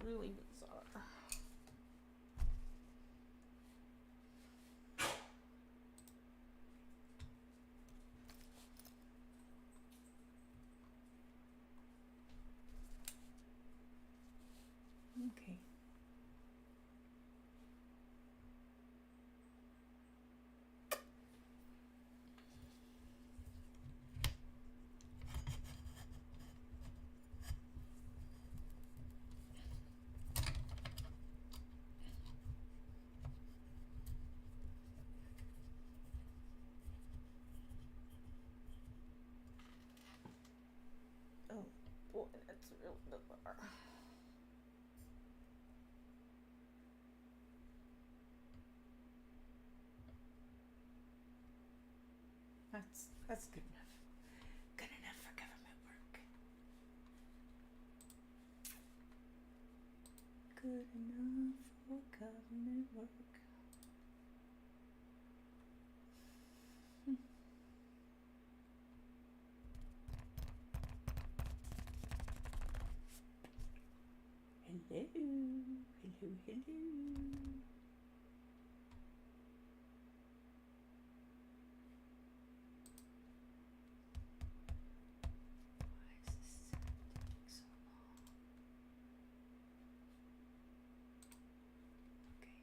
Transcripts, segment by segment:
really bizarre. Okay. Oh boy, that's really bizarre. That's good enough. Good enough for government work. Good enough for government work. Hello, hello, hello. Why is this taking so long? Okay.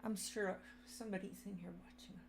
I'm sure somebody's in here watching already.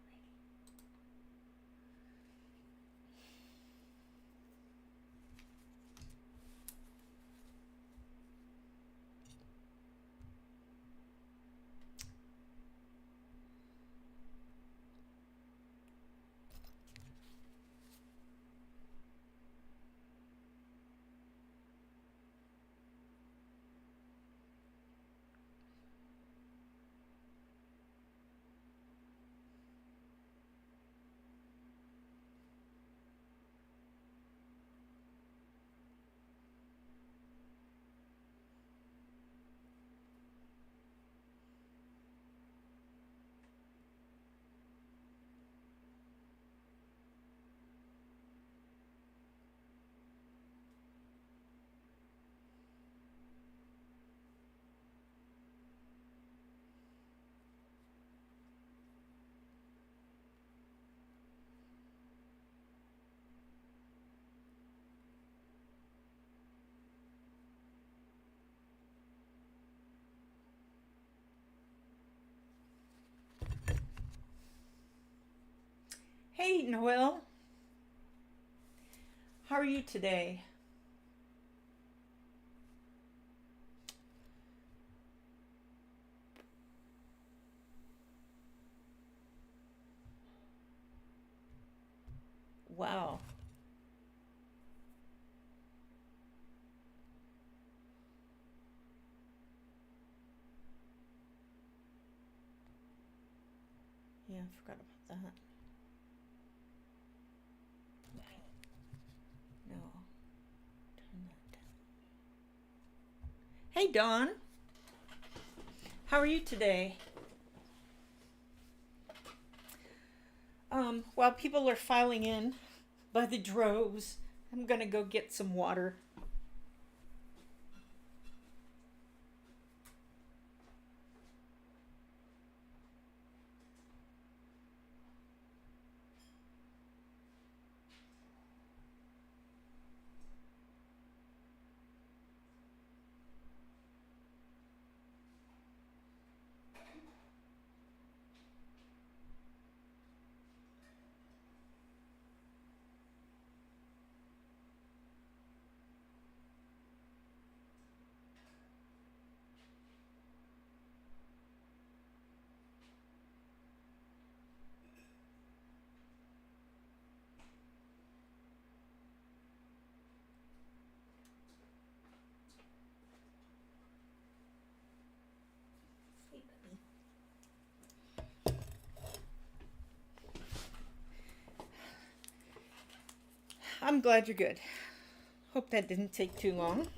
Hey, Noelle. How are you today? Wow. Yeah, I forgot about that. No. Turn that down. Hey, Dawn. How are you today? While people are filing in by the droves, I'm gonna go get some water. I'm glad you're good. Hope that didn't take too long.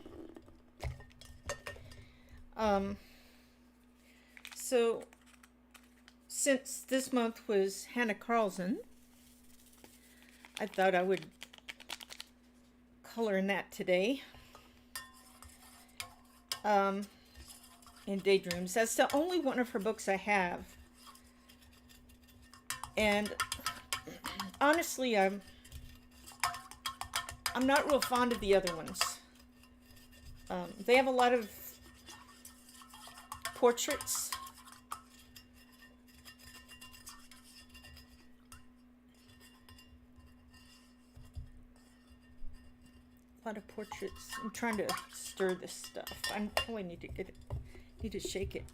So since this month was Hanna Karlzon, I thought I would color in that today. In Daydreams. That's the only one of her books I have. And honestly, I'm not real fond of the other ones. They have a lot of portraits. A lot of portraits. I'm trying to stir this stuff. I probably need to get it. Need to shake it.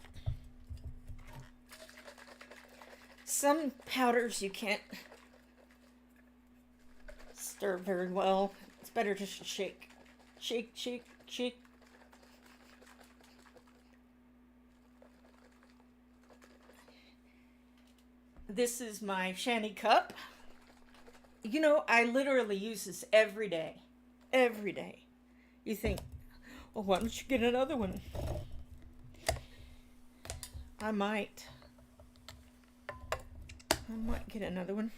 Some powders you can't stir very well. It's better just to shake. Shake, shake, shake. This is my shanty cup. You know, I literally use this every day. Every day. You think, well, why don't you get another one? I might get another one.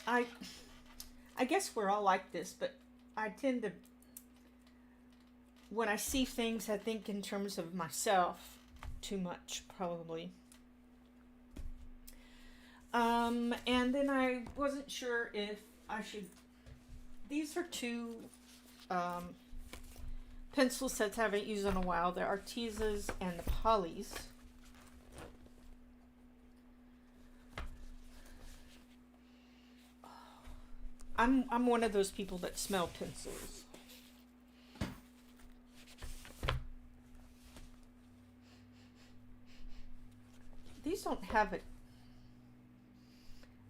I guess we're all like this, but I tend to, when I see things, I think in terms of myself too much, probably. And then I wasn't sure if I should. These are two pencil sets I haven't used in a while. The Artezas and the Polys. I'm one of those people that smell pencils. These don't have it.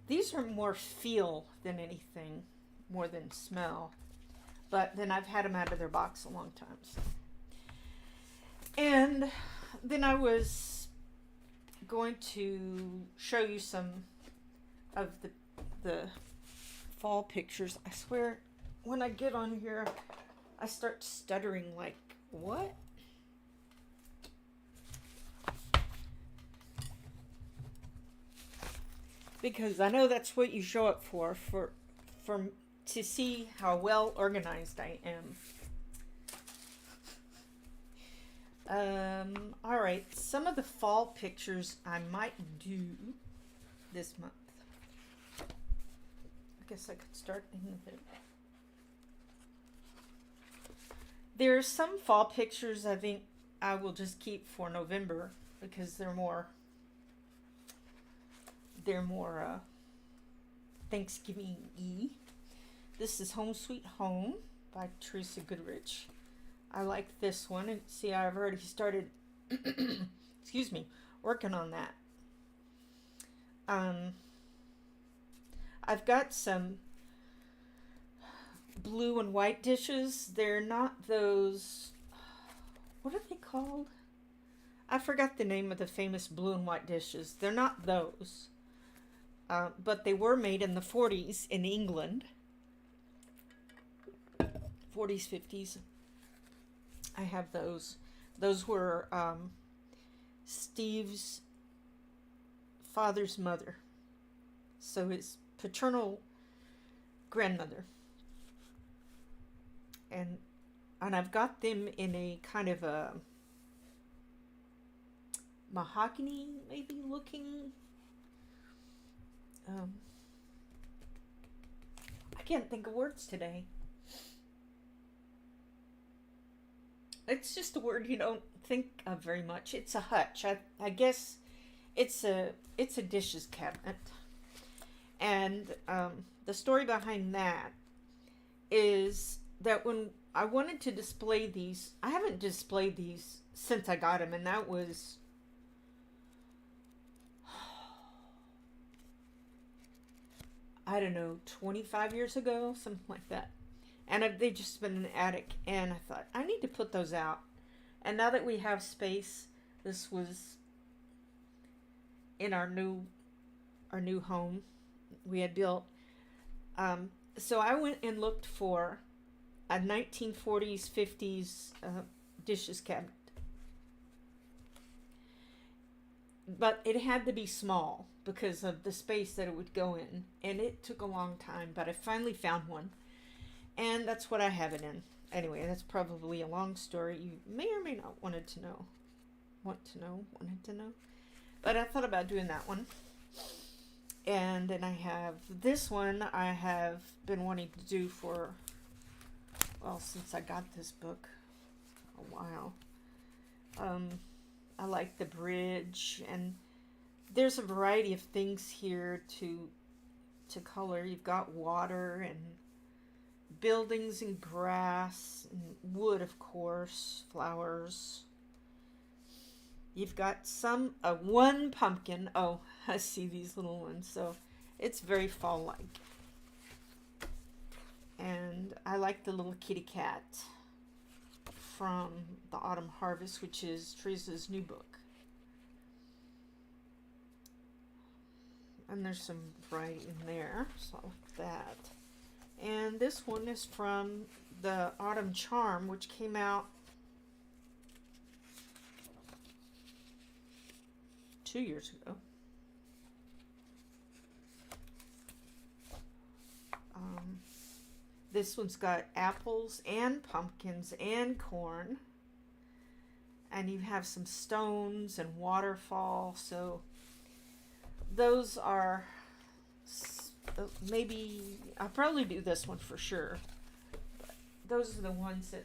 These are more feel than anything, more than smell. But then I've had them out of their box a long time. So. And then I was going to show you some of the fall pictures. I swear, when I get on here, I start stuttering like, what? Because I know that's what you show up for to see how well organized I am. All right, some of the fall pictures I might do this month. I guess I could start in with it. There's some fall pictures I think I will just keep for November because they're more Thanksgiving-y. This is Home Sweet Home by Teresa Goodrich. I like this one. And see, I've already started, excuse me, working on that. I've got some blue and white dishes. They're not those, what are they called? I forgot the name of the famous blue and white dishes. They're not those. But they were made in the 40s in England. 40s, 50s. I have those. Those were Steve's father's mother. So his paternal grandmother. And I've got them in a kind of a mahogany maybe looking. I can't think of words today. It's just a word you don't think of very much. It's a hutch. I guess it's a dishes cabinet. And the story behind that is that when I wanted to display these, I haven't displayed these since I got them, and that was I don't know, 25 years ago, something like that. And they've just been in the attic, and I thought, I need to put those out. And now that we have space, this was in our new home we had built. So I went and looked for a 1940s, 50s dishes cabinet. but it had to be small because of the space that it would go in, and it took a long time, but I finally found one, and that's what I have it in. Anyway, that's probably a long story. You may or may not wanted to know. Wanted to know. But I thought about doing that one. And then I have this one I have been wanting to do for, well, since I got this book a while. I like the bridge, and there's a variety of things here to color. You've got water and buildings and grass and wood, of course, flowers. You've got one pumpkin. Oh, I see these little ones. So it's very fall-like. And I like the little kitty cat from the Autumn Harvest, which is Teresa's new book. And there's some variety in there, so I like that. And this one is from the Autumn Charm, which came out 2 years ago. This one's got apples and pumpkins and corn. And you have some stones and waterfall. So those are, maybe, I'll probably do this one for sure. But those are the ones that,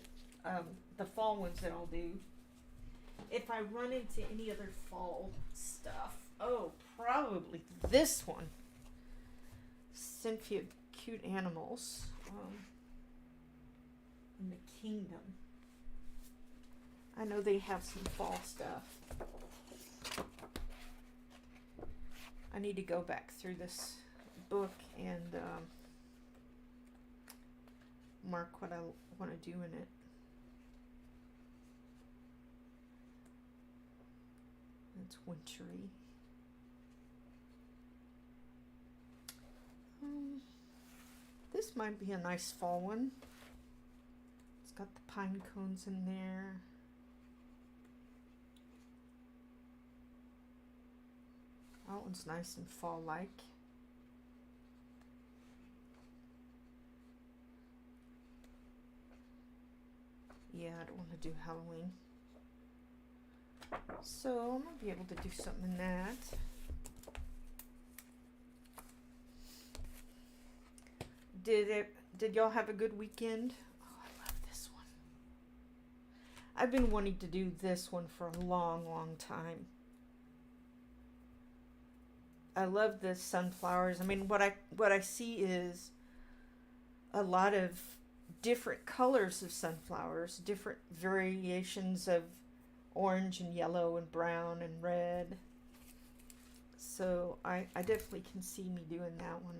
the fall ones that I'll do. If I run into any other fall stuff, oh, probably this one. Cynthia Cute Animals. In the Kingdom. I know they have some fall stuff. I need to go back through this book and mark what I want to do in it. It's wintry. This might be a nice fall one. It's got the pine cones in there. That one's nice and fall-like. Yeah, I don't want to do Halloween. So I'm going to be able to do something in that. Did y'all have a good weekend? Oh, I love this one. I've been wanting to do this one for a long, long time. I love the sunflowers. I mean, what I see is a lot of different colors of sunflowers, different variations of orange and yellow and brown and red. So I definitely can see me doing that one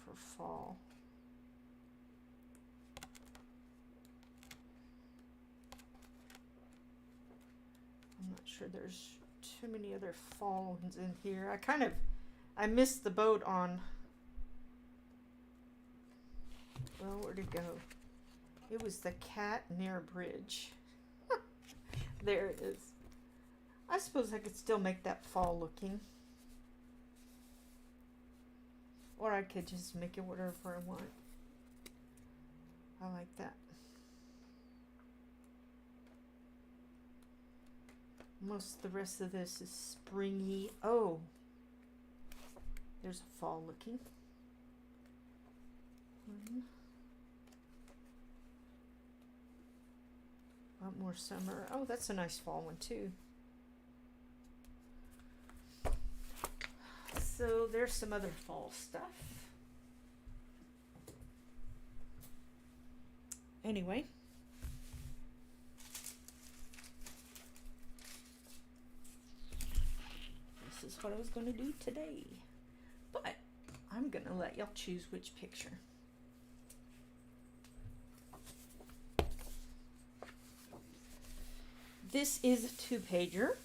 for fall. I'm not sure there's too many other fall ones in here. I missed the boat on, well, where'd it go? It was the cat near a bridge. There it is. I suppose I could still make that fall looking. Or I could just make it whatever I want. I like that. Most of the rest of this is springy. Oh, there's a fall looking. A lot more summer. Oh, that's a nice fall one too. So there's some other fall stuff. Anyway. This is what I was going to do today. But I'm going to let y'all choose which picture. This is a 2-pager,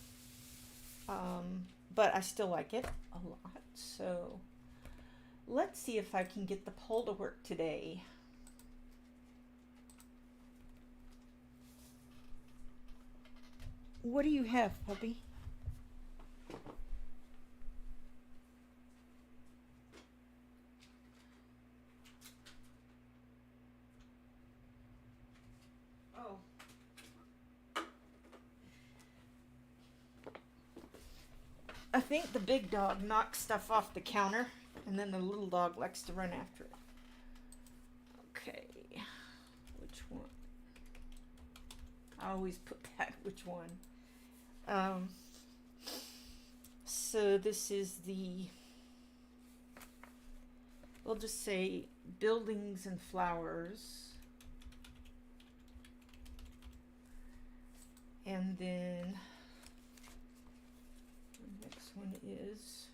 but I still like it a lot. So let's see if I can get the poll to work today. What do you have, puppy? I think the big dog knocks stuff off the counter, and then the little dog likes to run after it. Okay, which one? I always put that, which one? So this is the, we'll just say buildings and flowers. And then the next one is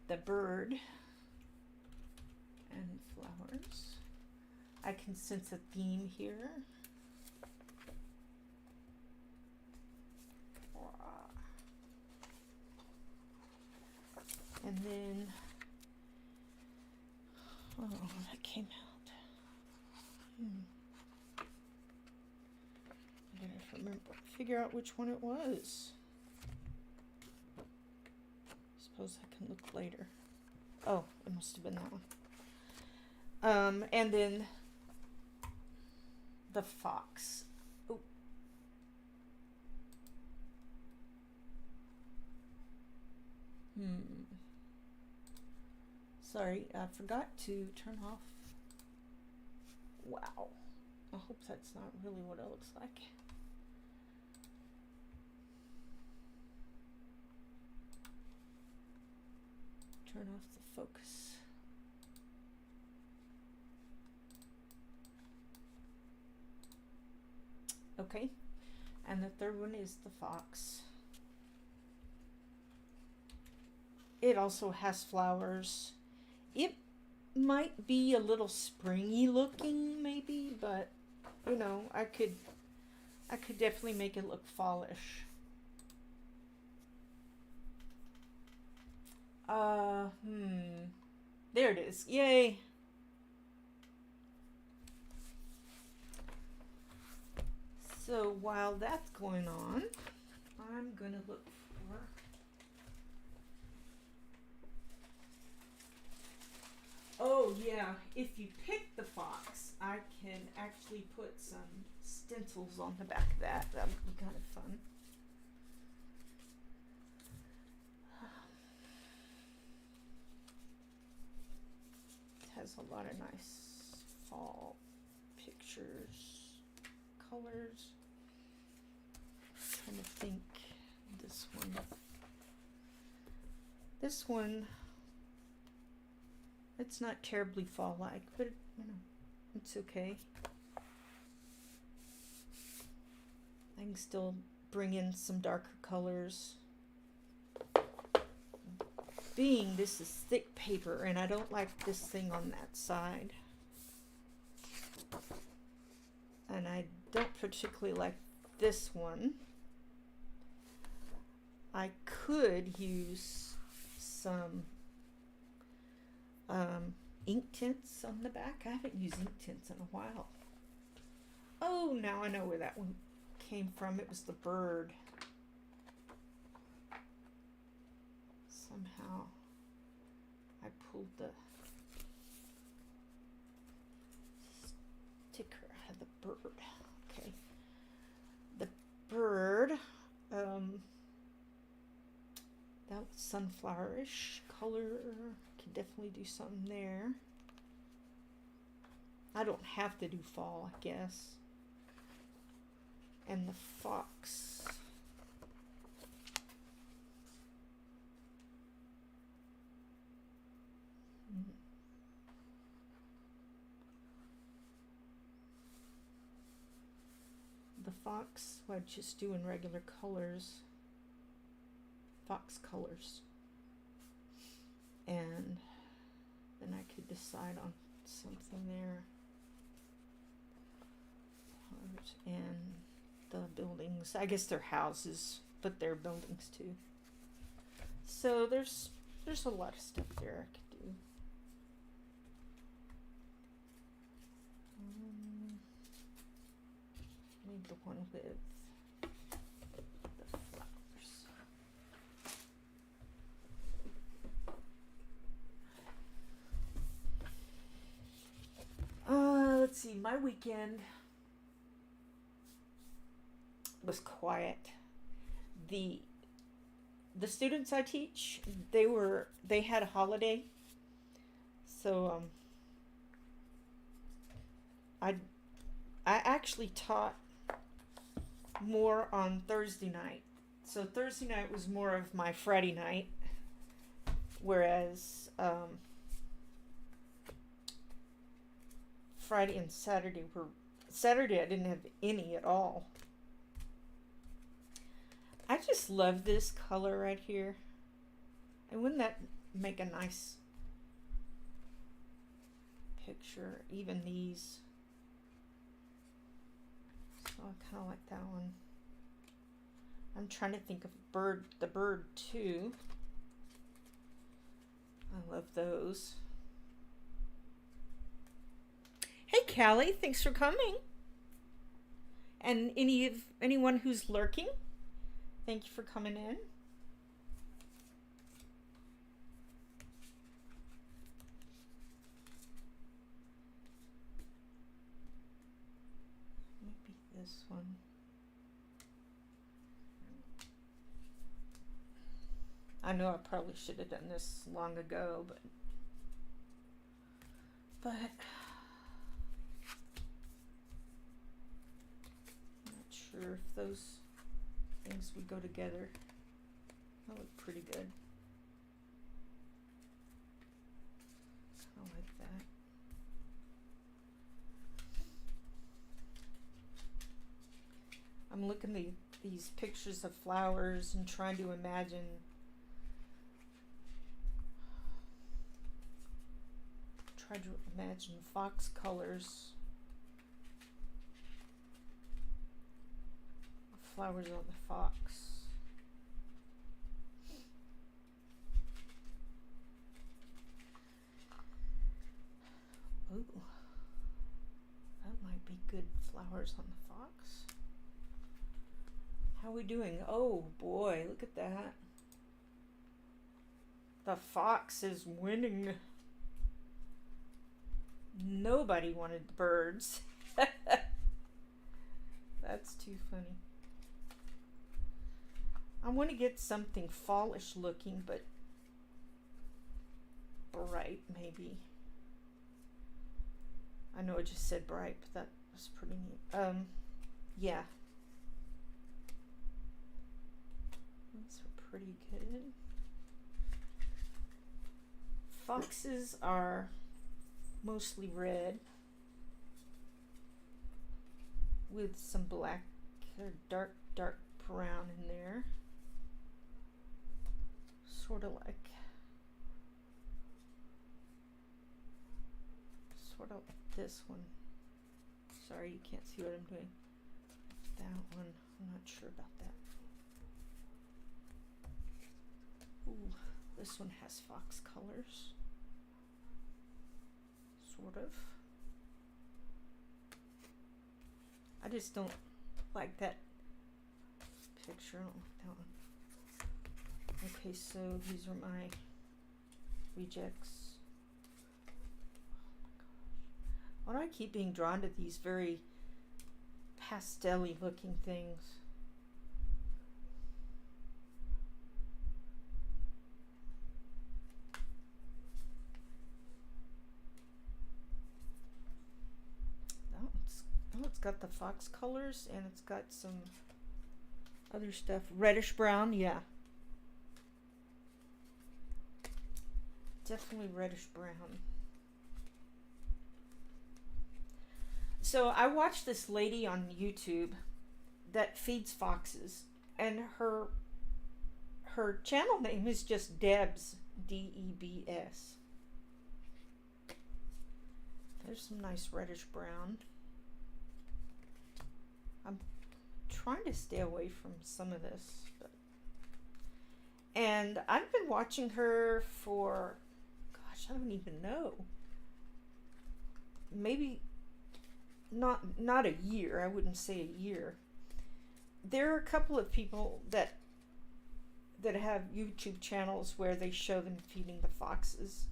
the bird and flowers. I can sense a theme here. And then, oh, that came out. I gotta remember, figure out which one it was. Suppose I can look later. Oh, it must have been that one. And then the fox. Oh. Sorry, I forgot to turn off. Wow. I hope that's not really what it looks like. Turn off the focus. Okay. And the third one is the fox. It also has flowers. It might be a little springy looking, maybe, but you know, I could definitely make it look fallish. There it is. Yay. So while that's going on, I'm gonna look for, oh yeah, if you pick the fox, I can actually put some stencils on the back of that. That would be kind of fun. It has a lot of nice fall pictures, colors. I'm trying to think. This one, it's not terribly fall-like, but you know, it's okay. I can still bring in some darker colors. Being this is thick paper, and I don't like this thing on that side. And I don't particularly like this one. I could use some ink tints on the back. I haven't used ink tints in a while. Oh, now I know where that one came from. It was the bird. Somehow I pulled the sticker out of the bird. Okay. The bird, that was sunflowerish color. Could definitely do something there. I don't have to do fall, I guess. And the fox. The fox, well, I'd just do in regular colors. Fox colors. And then I could decide on something there. And the buildings, I guess they're houses, but they're buildings too. So there's a lot of stuff there I could do. Need the one with the flowers. Let's see, my weekend was quiet. the students I teach, they had a holiday, so I actually taught more on Thursday night. So Thursday night was more of my Friday night, whereas Friday and Saturday were Saturday I didn't have any at all. I just love this color right here. And wouldn't that make a nice picture? Even these. So I kind of like that one. I'm trying to think of the bird too. I love those. Hey Callie, thanks for coming. And anyone who's lurking, thank you for coming in. Maybe this one. I know I probably should have done this long ago, but I'm not sure if those things would go together. That look pretty good. Kind of like that. I'm looking at these pictures of flowers and trying to imagine fox colors. Flowers on the fox. Ooh, that might be good flowers on the fox. How are we doing? Oh boy, look at that. The fox is winning. Nobody wanted the birds. That's too funny. I want to get something fallish looking, but bright maybe. I know I just said bright, but that was pretty neat. Yeah. Those are pretty good. Foxes are mostly red with some black or dark brown in there. Sort of like this one. Sorry, you can't see what I'm doing. That one, I'm not sure about that. Ooh, this one has fox colors. Sort of. I just don't like that picture. I don't like that one. Okay, so these are my rejects. Oh my gosh. Why do I keep being drawn to these very pastel-y looking things? It's got the fox colors and it's got some other stuff. Reddish brown, yeah. Definitely reddish brown. So I watched this lady on YouTube that feeds foxes, and her channel name is just Debs, D-E-B-S. There's some nice reddish brown. I'm trying to stay away from some of this, and I've been watching her for, gosh, I don't even know. Maybe not a year. I wouldn't say a year. There are a couple of people that have YouTube channels where they show them feeding the foxes.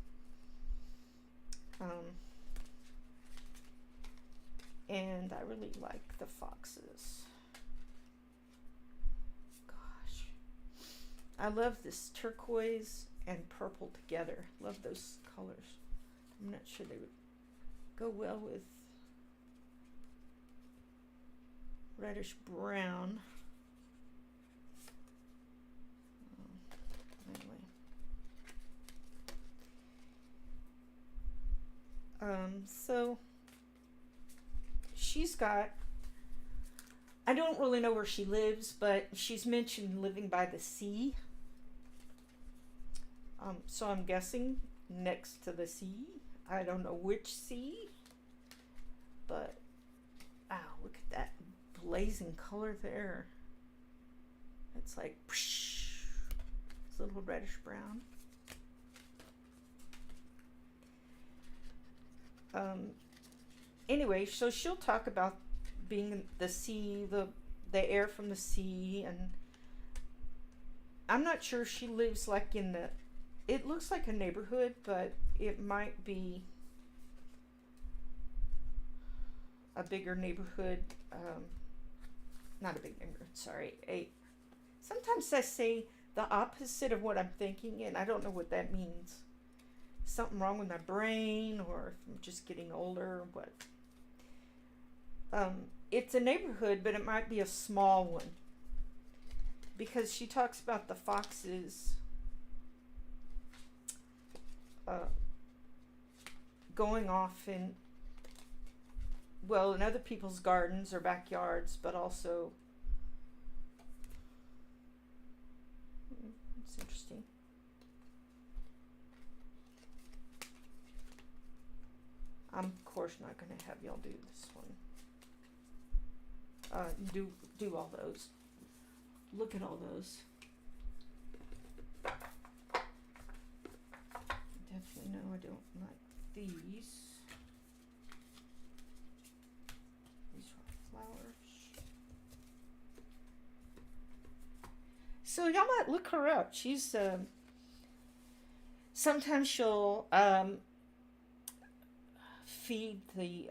And I really like the foxes. Gosh. I love this turquoise and purple together. Love those colors. I'm not sure they would go well with reddish brown. Anyway. So she's got, I don't really know where she lives, but she's mentioned living by the sea. So I'm guessing next to the sea. I don't know which sea, but wow, look at that blazing color there. It's like whoosh, it's a little reddish brown. Anyway, so she'll talk about being in the sea, the air from the sea, and I'm not sure she lives like in the, it looks like a neighborhood, but it might be a bigger neighborhood. Not a big neighborhood, sorry. Sometimes I say the opposite of what I'm thinking, and I don't know what that means. Something wrong with my brain, or if I'm just getting older, or what. It's a neighborhood, but it might be a small one. Because she talks about the foxes going off in other people's gardens or backyards, but also, it's interesting. I'm of course not going to have y'all do this one. Do all those. Look at all those. Definitely no, I don't like these. These are flowers. So y'all might look her up. She's sometimes she'll feed the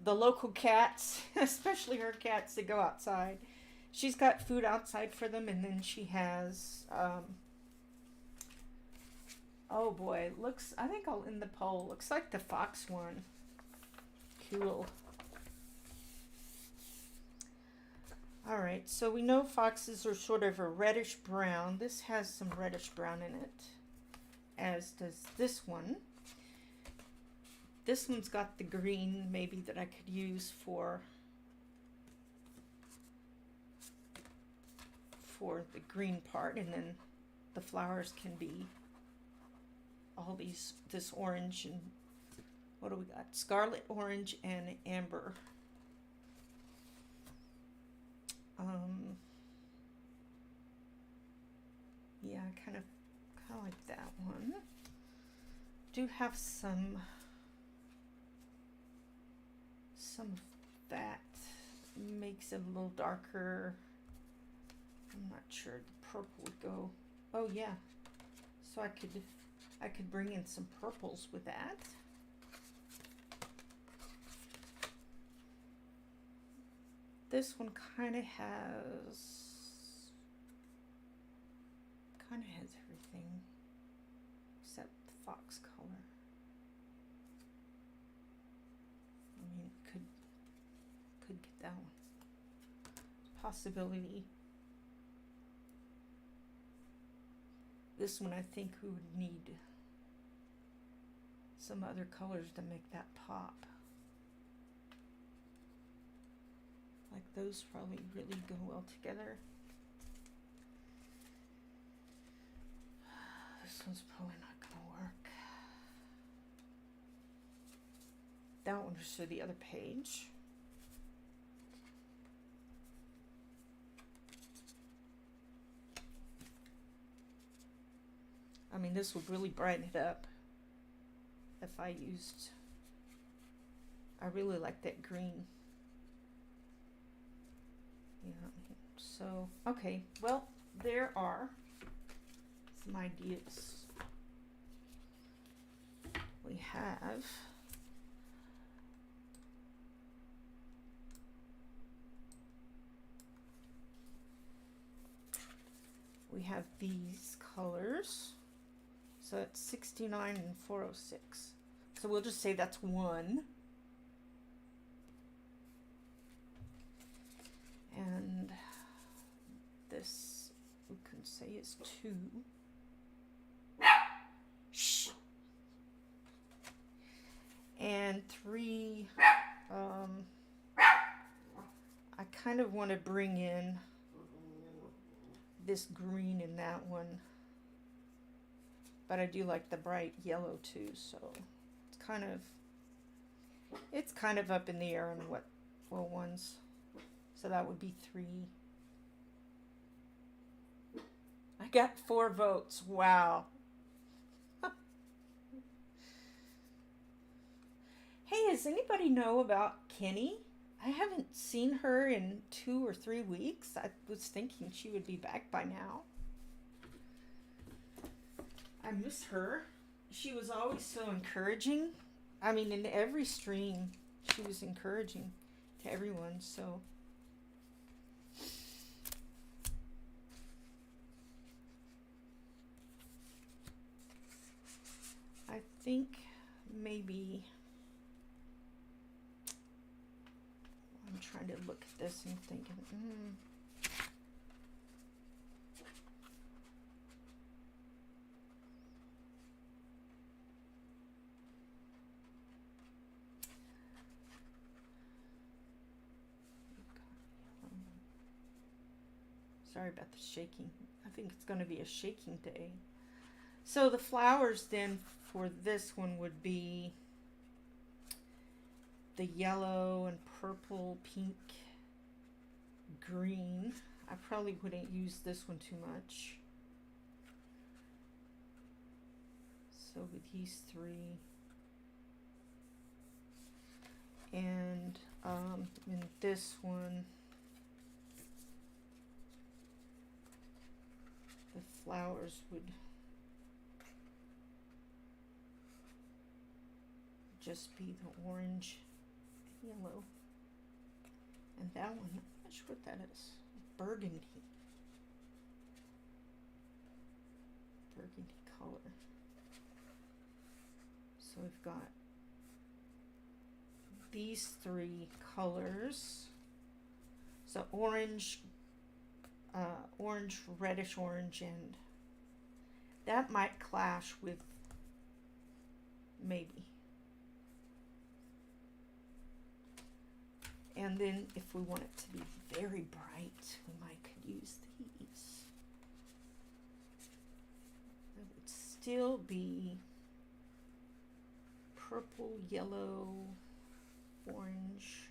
local cats, especially her cats that go outside. She's got food outside for them, and then she has oh boy, looks, I think I'll end the poll. Looks like the fox one. Cool. Alright, so we know foxes are sort of a reddish brown. This has some reddish brown in it, as does this one. This one's got the green maybe that I could use for the green part, and then the flowers can be all this orange, and what do we got? Scarlet, orange, and amber. Yeah, I kind of like that one. Do have some of that makes it a little darker. I'm not sure the purple would go. Oh yeah, so I could bring in some purples with that. This one kind of has everything except the fox color. I mean, could get that one. Possibility. This one I think we would need some other colors to make that pop. Like those probably really go well together. This one's probably not gonna work. That one was for the other page. I mean, this would really brighten it up if I used, I really like that green. Yeah, so, okay, well, there are some ideas. We have we have these colors. So that's 69 and 406. So we'll just say that's 1. And this we can say is 2. Shh. And 3, I kind of want to bring in this green in that one, but I do like the bright yellow too, so it's kind of up in the air on what ones. So that would be 3. I got 4 votes. Wow. Hey, does anybody know about Kenny? I haven't seen her in 2 or 3 weeks. I was thinking she would be back by now. I miss her. She was always so encouraging. I mean, in every stream, she was encouraging to everyone, so. I think maybe I'm trying to look at this and thinking, sorry about the shaking. I think it's going to be a shaking day. So the flowers then for this one would be the yellow and purple, pink, green. I probably wouldn't use this one too much. So with these 3. And in this one, the flowers would just be the orange, yellow, and that one, I'm not sure what that is. Burgundy color. So we've got these 3 colors. So orange, reddish orange, and that might clash with maybe. And then if we want it to be very bright, we might could use these. It would still be purple, yellow, orange.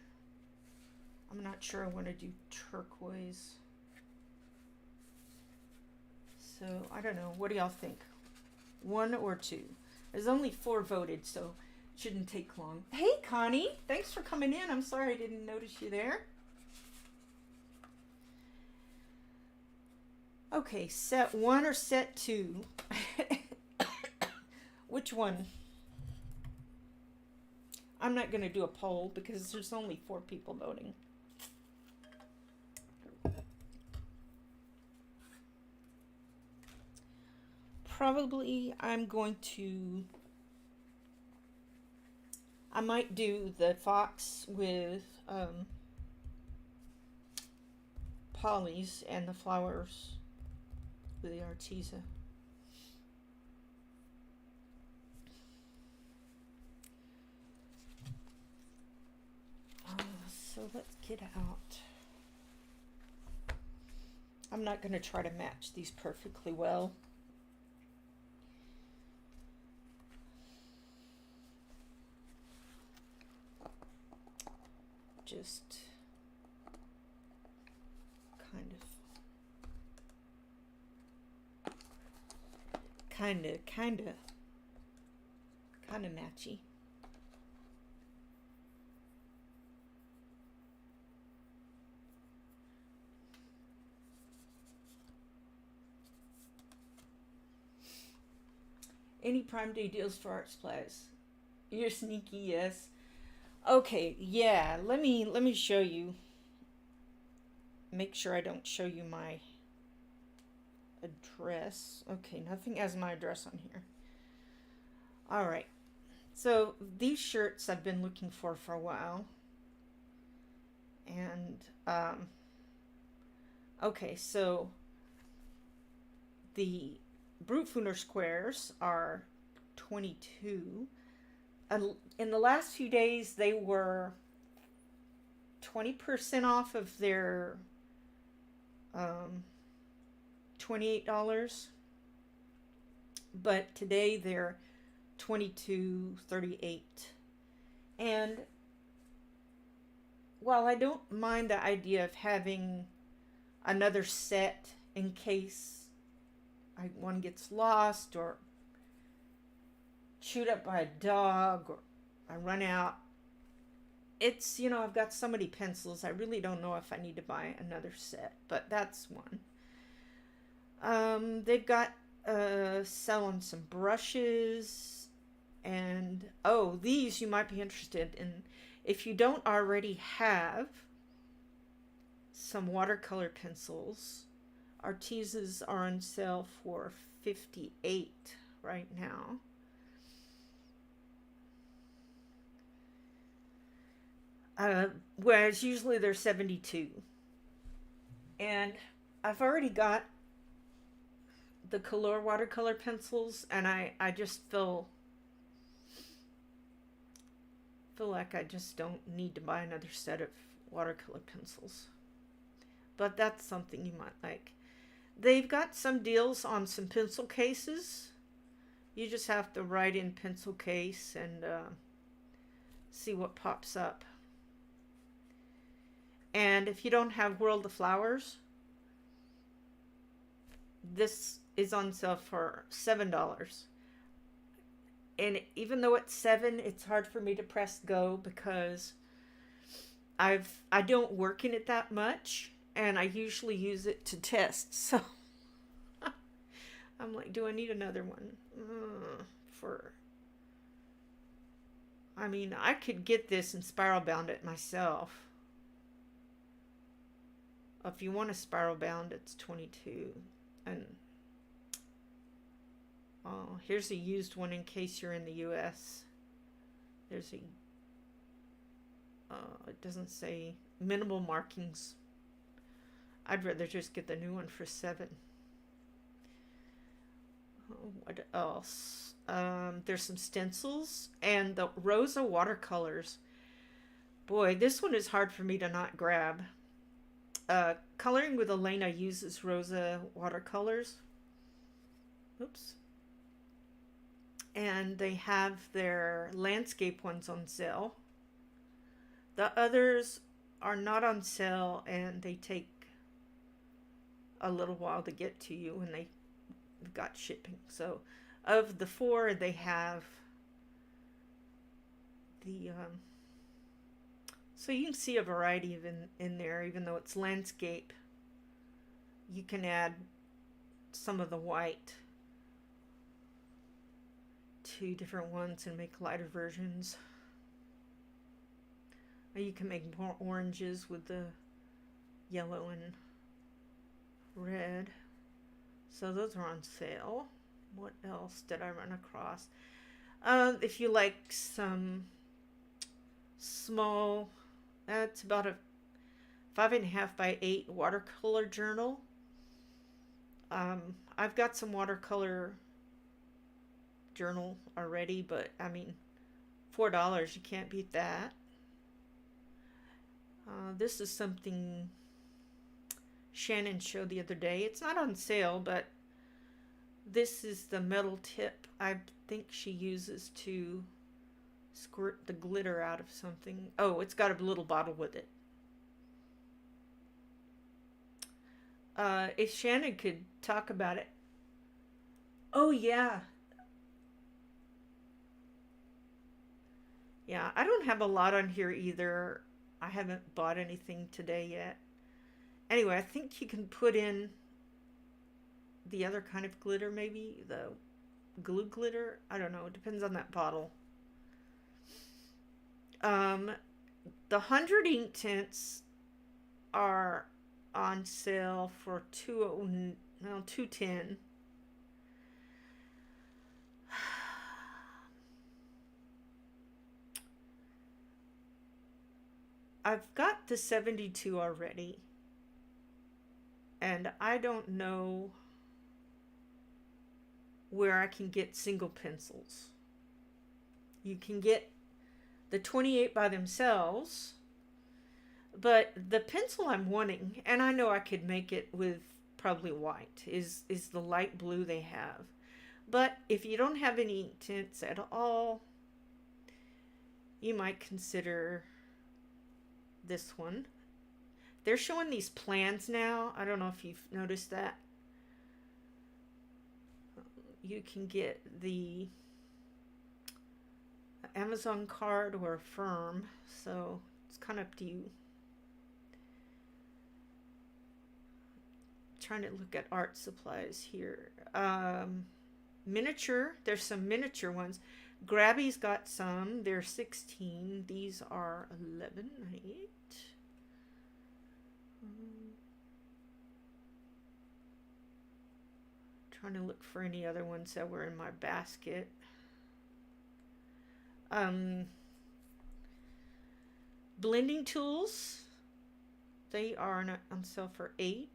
I'm not sure I want to do turquoise. So I don't know. What do y'all think? 1 or 2? There's only 4 voted, so shouldn't take long. Hey, Connie, thanks for coming in. I'm sorry I didn't notice you there. Okay, set 1 or set 2? Which one? I'm not going to do a poll because there's only 4 people voting. Probably I might do the fox with polys and the flowers with the Arteza. So let's get out. I'm not going to try to match these perfectly well. Just kind of matchy. Any Prime Day deals for art supplies? You're sneaky, yes. Okay, yeah, let me show you. Make sure I don't show you my address. Okay, nothing has my address on here. All right. So these shirts I've been looking for a while. And, okay, so the Brutfuner squares are 22. In the last few days, they were 20% off of their $28. But today they're $22.38. And while I don't mind the idea of having another set in case one gets lost or chewed up by a dog or I run out, it's, I've got so many pencils, I really don't know if I need to buy another set, but that's one. They've got selling some brushes, and these you might be interested in. If you don't already have some watercolor pencils, Artezas are on sale for $58 right now. Whereas usually they're $72. And I've already got the Color watercolor pencils, and I just feel like I just don't need to buy another set of watercolor pencils. But that's something you might like. They've got some deals on some pencil cases. You just have to write in pencil case and see what pops up. And if you don't have World of Flowers, this is on sale for $7. And even though it's $7, it's hard for me to press go because I don't work in it that much, and I usually use it to test. So I'm like, do I need another one? I could get this and spiral bound it myself. If you want a spiral bound, it's $22. And here's a used one in case you're in the US. There's it doesn't say minimal markings. I'd rather just get the new one for $7. What else? There's some stencils and the Rosa watercolors. Boy, this one is hard for me to not grab. Coloring with Elena uses Rosa watercolors. Oops. And they have their landscape ones on sale. The others are not on sale, and they take a little while to get to you when they've got shipping. So of the 4, they have the so you can see a variety of in there. Even though it's landscape, you can add some of the white to different ones and make lighter versions. Or you can make more oranges with the yellow and red. So those are on sale. What else did I run across? If you like some small, it's about a 5.5 by 8 watercolor journal. I've got some watercolor journal already, but $4, you can't beat that. This is something Shannon showed the other day. It's not on sale, but this is the metal tip I think she uses to squirt the glitter out of something. Oh, it's got a little bottle with it. If Shannon could talk about it. Oh, yeah. Yeah, I don't have a lot on here either. I haven't bought anything today yet. Anyway, I think you can put in the other kind of glitter, maybe the glue glitter. I don't know. It depends on that bottle. The 100 ink tints are on sale for $2.09. No, 210. I've got the 72 already, and I don't know where I can get single pencils. You can get the 28 by themselves, but the pencil I'm wanting, and I know I could make it with probably white, is the light blue they have. But if you don't have any ink tints at all, you might consider this one. They're showing these plans now. I don't know if you've noticed that. You can get the Amazon card or a firm, so it's kind of up to you. Trying to look at art supplies here. Miniature, there's some miniature ones. Grabby's got some. They're 16. These are 11.98. Trying to look for any other ones that were in my basket. Blending tools. They are on sale for $8.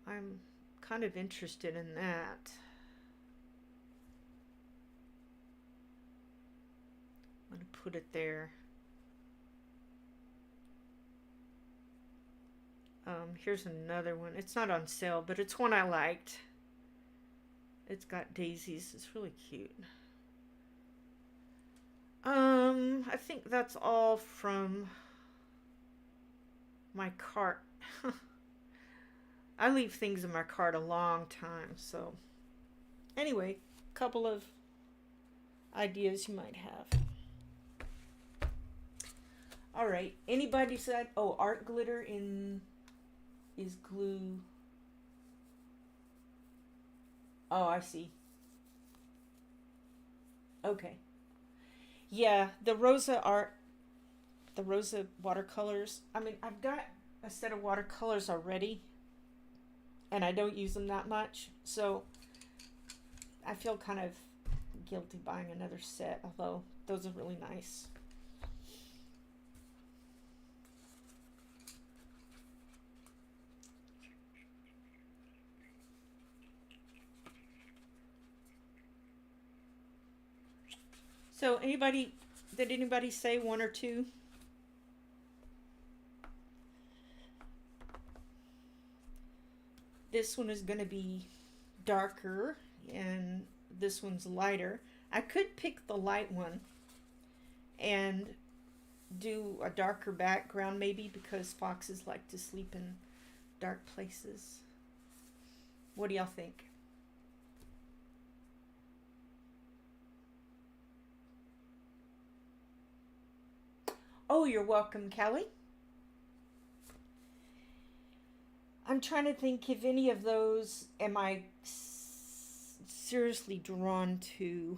I'm kind of interested in that. I'm going to put it there. Here's another one. It's not on sale, but it's one I liked. It's got daisies. It's really cute. I think that's all from my cart. I leave things in my cart a long time, so anyway, a couple of ideas you might have. All right, anybody said, oh, art glitter is glue. Oh, I see. Okay. Yeah, the Rosa watercolors. I mean, I've got a set of watercolors already, and I don't use them that much, so I feel kind of guilty buying another set, although those are really nice. So did anybody say one or two? This one is going to be darker and this one's lighter. I could pick the light one and do a darker background maybe, because foxes like to sleep in dark places. What do y'all think? Oh, you're welcome, Kelly. I'm trying to think if any of those am I seriously drawn to.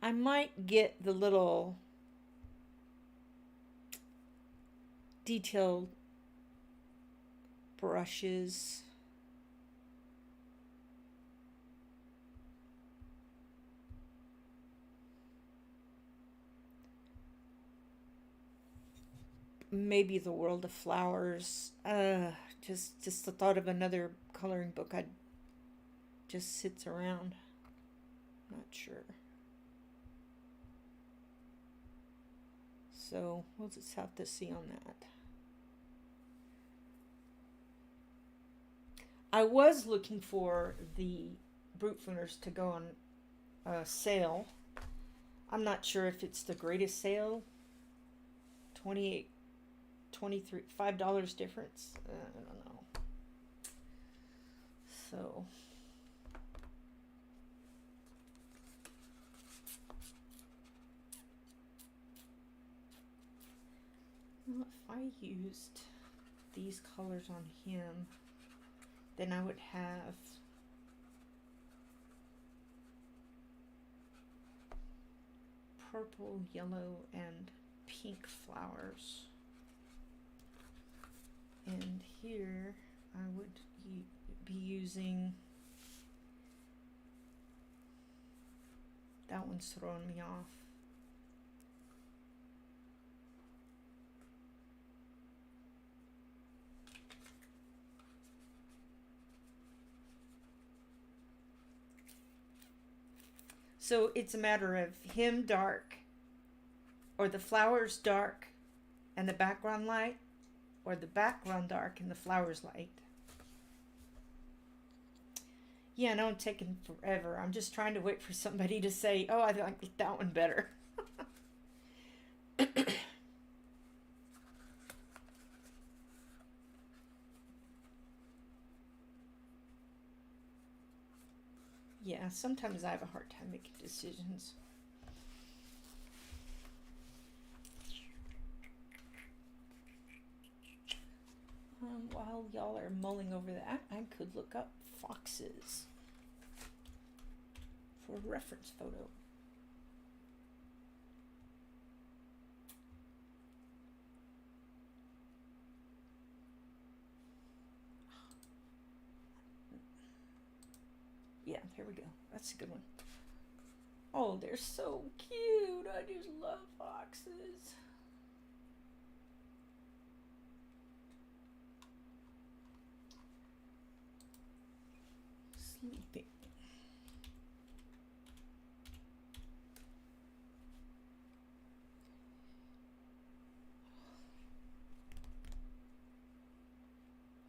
I might get the little detailed brushes. Maybe the World of Flowers. Just the thought of another coloring book just sits around. Not sure. So we'll just have to see on that. I was looking for the Brute Fooners to go on sale. I'm not sure if it's the greatest sale. $28, $23, $5 difference. I don't know. So well, if I used these colors on him, then I would have purple, yellow, and pink flowers. And here I would be using, that one's throwing me off. So it's a matter of him dark, or the flowers dark and the background light, or the background dark and the flowers light. Yeah, no, I'm taking forever. I'm just trying to wait for somebody to say, oh, I like that one better. Yeah, sometimes I have a hard time making decisions. While y'all are mulling over that, I could look up foxes for a reference photo. Yeah, there we go. That's a good one. Oh, they're so cute. I just love foxes. Sleeping.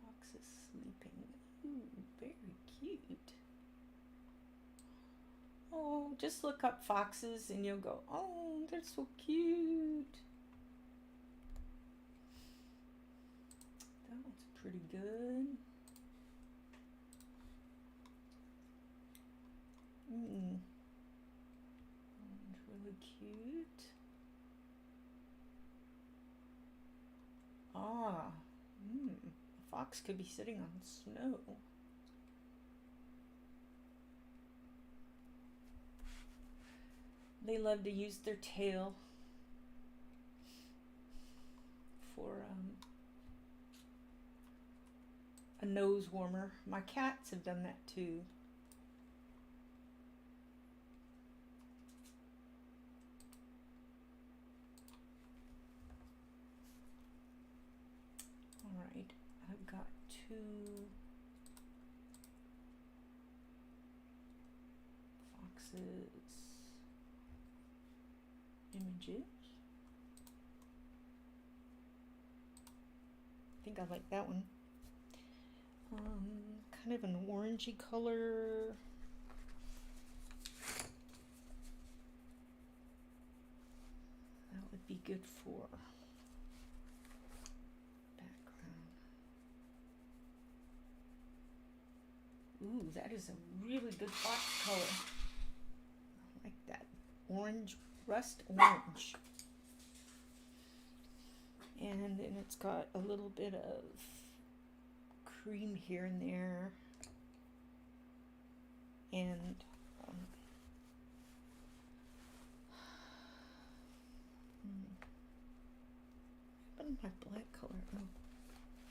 Foxes sleeping. Ooh, very cute. Oh, just look up foxes and you'll go, oh, they're so cute. That one's pretty good. One's really cute. Ah, a fox could be sitting on snow. They love to use their tail for a nose warmer. My cats have done that too. All right, I've got 2 foxes images. I think I like that one. Kind of an orangey color. That would be good for background. Ooh, that is a really good fox color. I like that. Orange, rust orange. And then it's got a little bit of cream here and there. And my black color. Oh,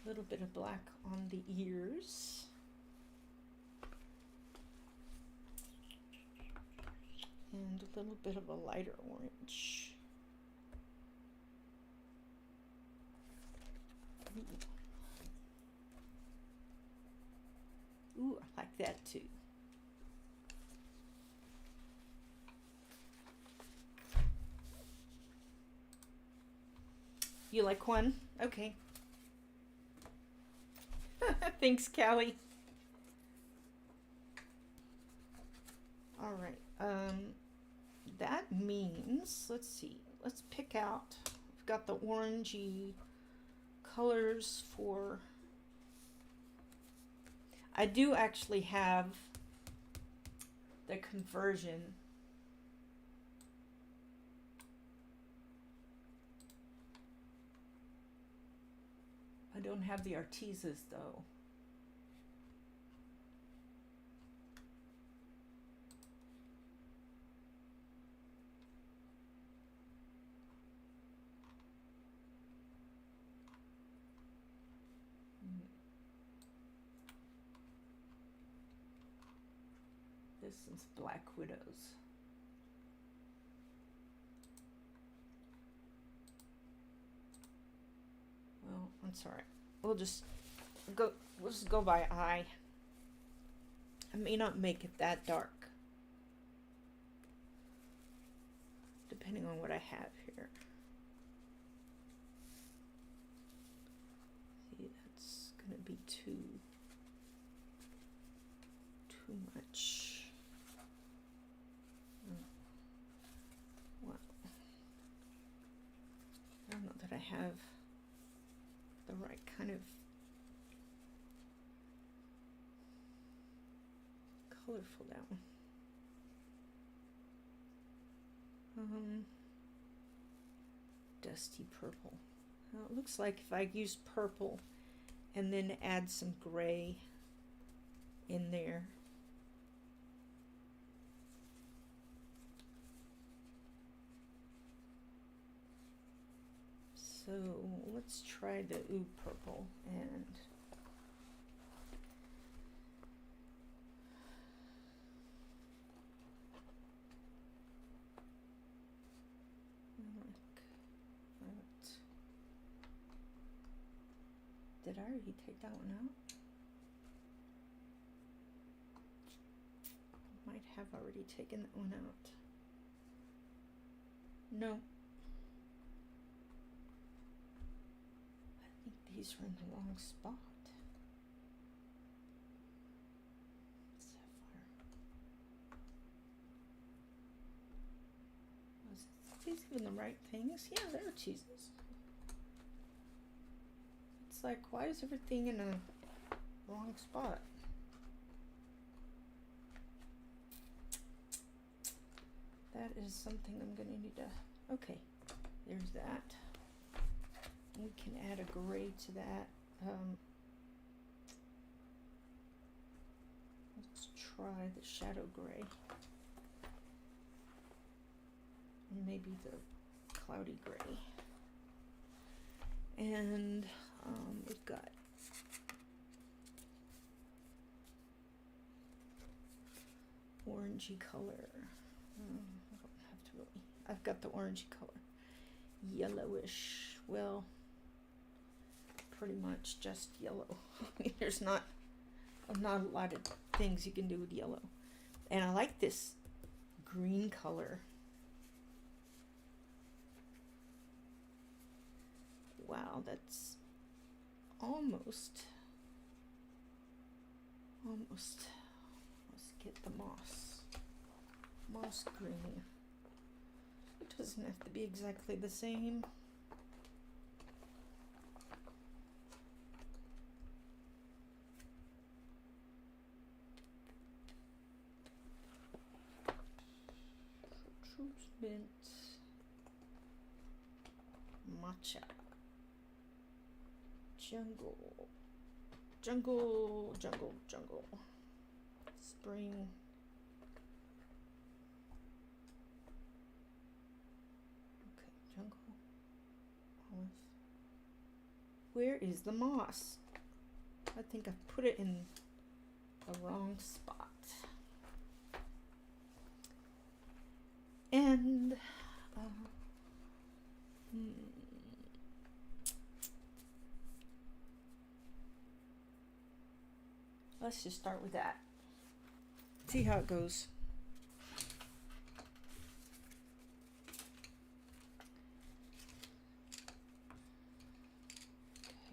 a little bit of black on the ears. And a little bit of a lighter orange. Ooh, I like that too. You like one? Okay. Thanks, Callie. All right. That means, let's see. Let's pick out. We've got the orangey colors for. I do actually have the conversion. I don't have the Artezas though. This is Black Widows. Well, I'm sorry. We'll just go by eye. I may not make it that dark, depending on what I have here. See, that's gonna be too much. Well, I don't know that I have the right kind of color for that one. Dusty purple. Now it looks like if I use purple and then add some gray in there, so let's try the Ooh Purple and did I already take that one out? Might have already taken that one out. No. I think these are in the wrong spot. Sapphire. Was these even the right things? Yeah, they're cheeses. It's like, why is everything in a wrong spot? That is something I'm gonna need to, okay, there's that. We can add a gray to that. Let's try the shadow gray. And maybe the cloudy gray. And we've got orangey color. I don't have to really. I've got the orangey color. Yellowish. Well, pretty much just yellow. There's not a lot of things you can do with yellow. And I like this green color. Wow, that's almost. Let's get the moss green. It doesn't have to be exactly the same. Chartreuse mint, matcha, jungle, spring. Okay, jungle, olive. Where is the moss? I think I've put it in the wrong spot. And let's just start with that. See how it goes.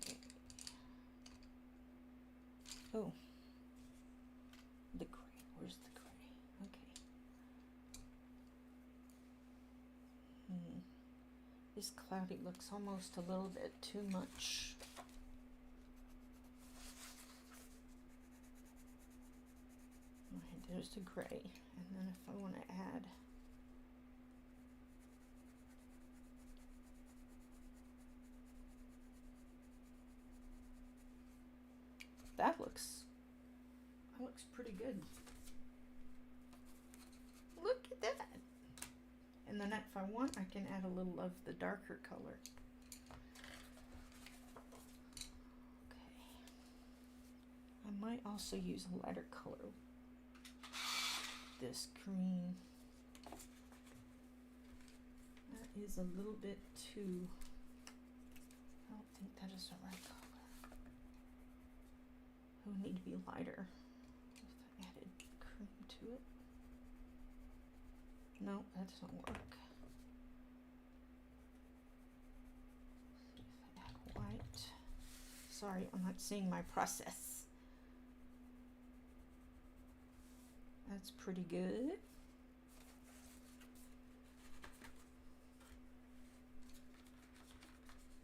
Okay. Oh, the gray. Where's the gray? Okay. This cloudy looks almost a little bit too much. There's the gray, and then if I want to add that looks pretty good. Look at that. And then if I want, I can add a little of the darker color. Okay. I might also use a lighter color. this cream. That is a little bit too, I don't think that is the right color. It would need to be lighter if I added cream to it. No, that doesn't work. See if I add white. Sorry, I'm not seeing my process. That's pretty good.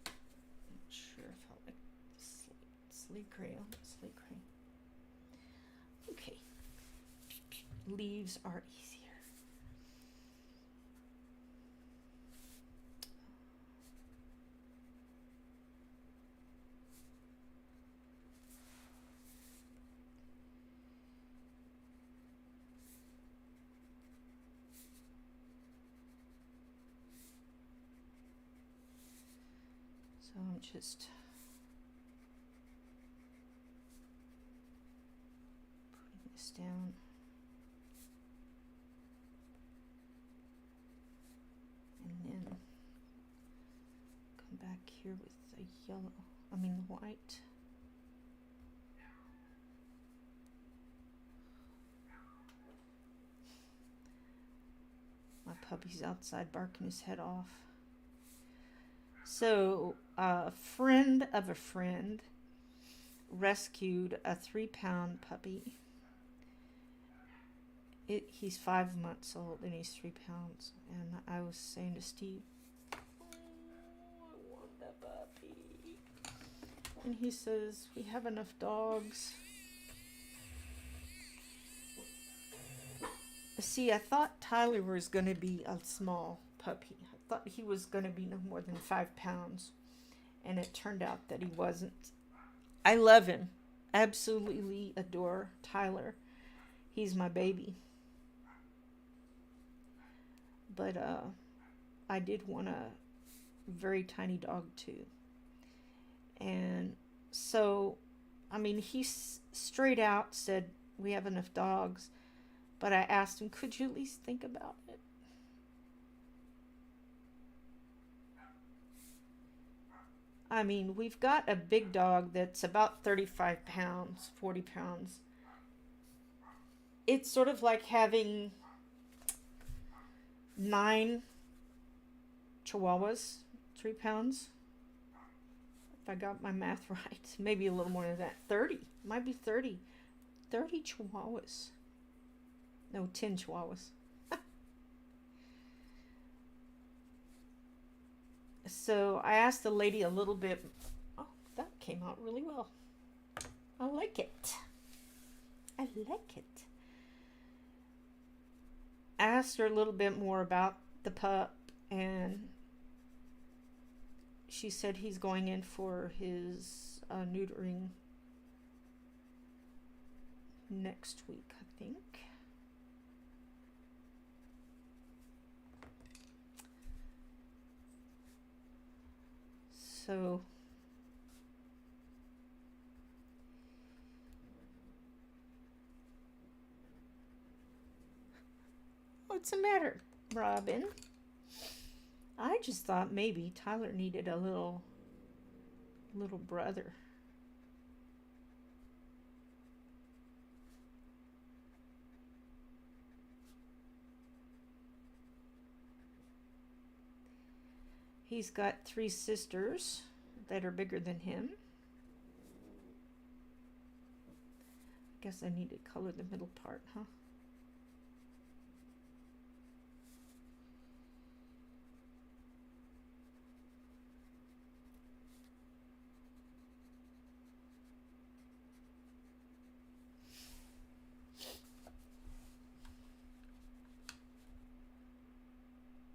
Not sure if I like slate crayon. Slate crayon. Okay. Leaves are easier. So I'm just putting this down. And then come back here with the yellow, the white. My puppy's outside barking his head off. So, a friend of a friend rescued a 3-pound puppy. He's 5 months old and he's 3 pounds. And I was saying to Steve, oh, I want that puppy. And he says, we have enough dogs. See, I thought Tyler was going to be a small puppy. I thought he was going to be no more than 5 pounds. And it turned out that he wasn't. I love him. Absolutely adore Tyler. He's my baby. But I did want a very tiny dog too. And so, he straight out said, we have enough dogs. But I asked him, could you at least think about it? We've got a big dog that's about 35 pounds, 40 pounds. It's sort of like having 9 chihuahuas, 3 pounds. If I got my math right. Maybe a little more than that. 30. Might be 30. 30 chihuahuas. No, 10 chihuahuas. So I asked the lady a little bit. Oh, that came out really well. I like it. I like it. I asked her a little bit more about the pup, and she said he's going in for his neutering next week, I think. So what's the matter, Robin? I just thought maybe Tyler needed a little brother. He's got 3 sisters that are bigger than him. I guess I need to color the middle part, huh?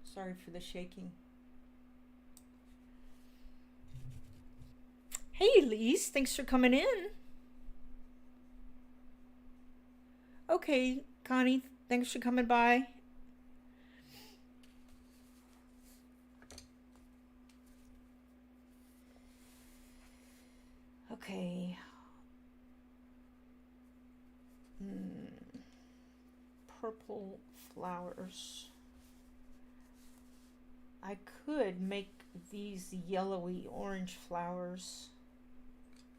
Sorry for the shaking. Hey, Lise, thanks for coming in. Okay, Connie, thanks for coming by. Okay. purple flowers. I could make these yellowy orange flowers.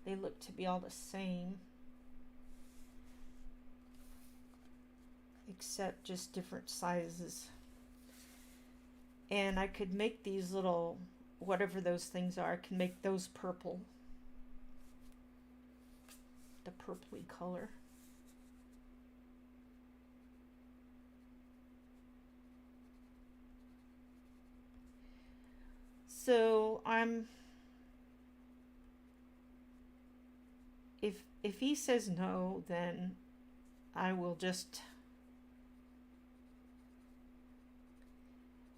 They look to be all the same, except just different sizes. And I could make these little, whatever those things are, I can make those purple. The purpley color. So if he says no, then I will just,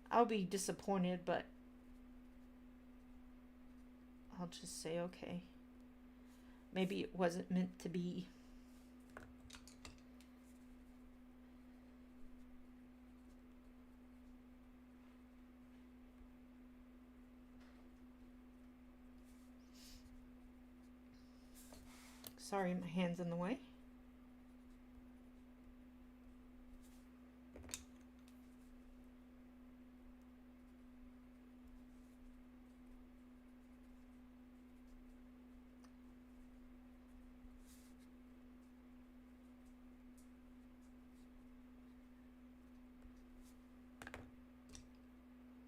I'll be disappointed, but I'll just say okay. Maybe it wasn't meant to be. Sorry, my hand's in the way.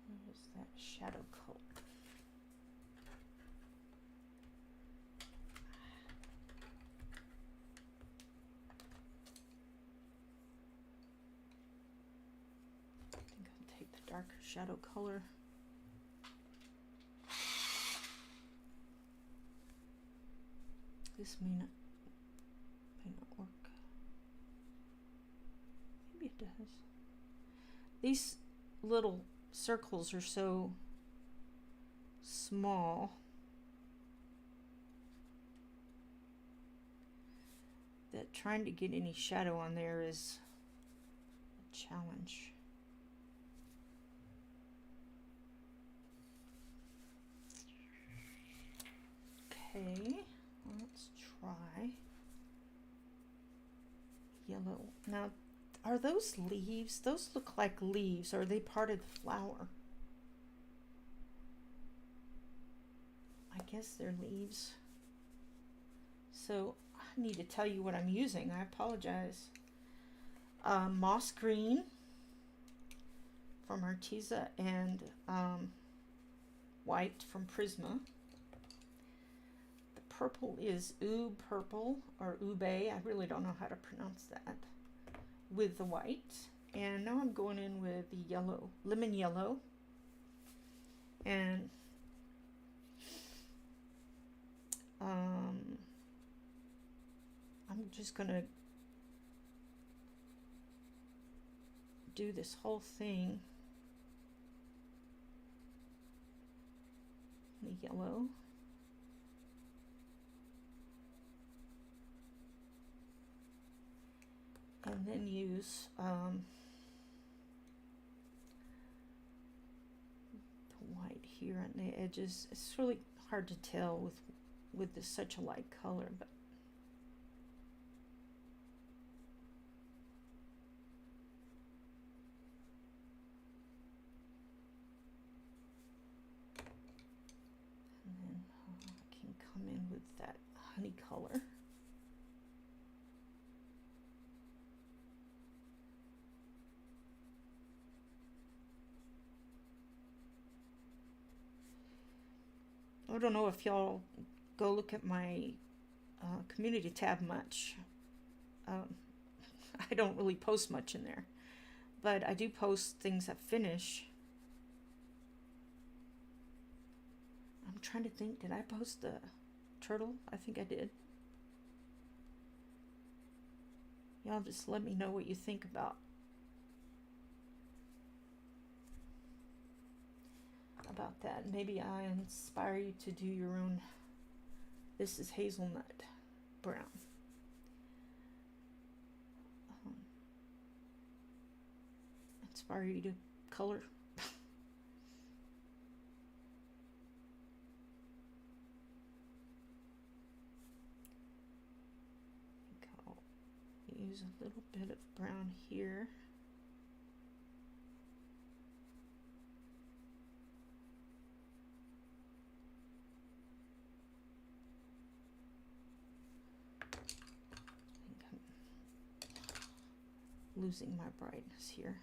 Where's that shadow color? Darker shadow color. This may not work. Maybe it does. These little circles are so small that trying to get any shadow on there is a challenge. Okay, let's try yellow. Now, are those leaves? Those look like leaves. Are they part of the flower? I guess they're leaves. So I need to tell you what I'm using. I apologize. Moss green from Arteza and white from Prisma. Purple is Oob Purple or Ube, I really don't know how to pronounce that, with the white. And now I'm going in with the yellow, lemon yellow. And I'm just going to do this whole thing, the yellow. And then use the white here on the edges. It's really hard to tell with this such a light color, but and then I can come in with that honey color. I don't know if y'all go look at my community tab much. I don't really post much in there, but I do post things that finish. I'm trying to think, did I post the turtle? I think I did. Y'all just let me know what you think about that. Maybe I inspire you to do your own. This is hazelnut brown. Inspire you to color. I think I'll use a little bit of brown here. I think I'm losing my brightness here.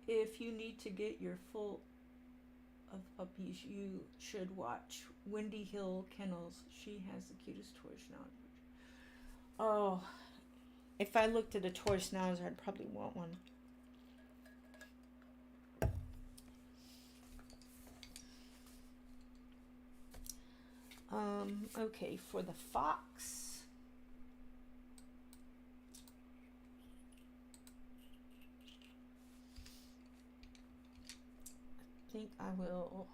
If you need to get your full of puppies, you should watch Wendy Hill Kennels. She has the cutest toy schnauzer. Oh, if I looked at a toy schnauzer, I'd probably want one. Okay, for the fox, I think I will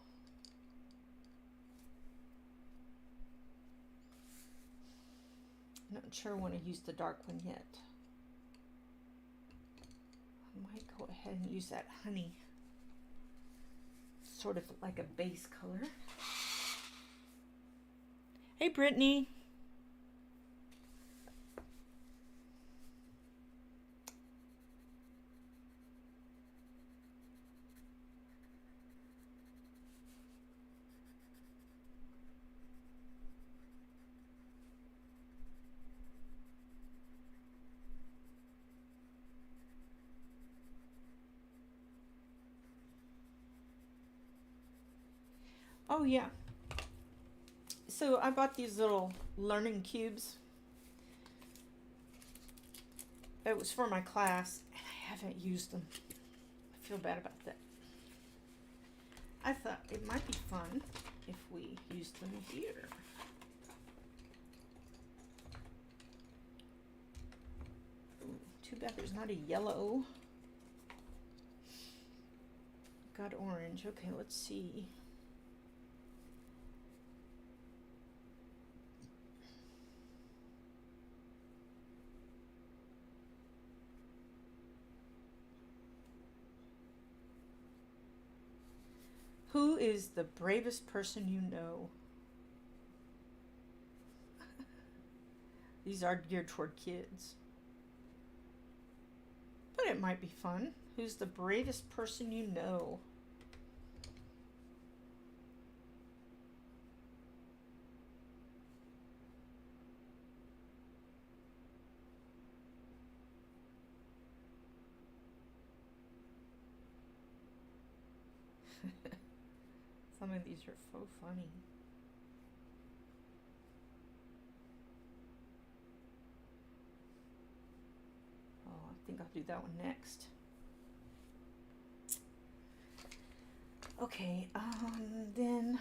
I'm not sure I want to use the dark one yet. I might go ahead and use that honey, sort of like a base color. Hey, Brittany. Oh, yeah. So I bought these little learning cubes. It was for my class, and I haven't used them. I feel bad about that. I thought it might be fun if we used them here. Ooh, too bad there's not a yellow. Got orange. Okay, let's see. Who is the bravest person you know? These are geared toward kids. But it might be fun. Who's the bravest person you know? Some of these are so funny. Oh, I think I'll do that one next. Okay, then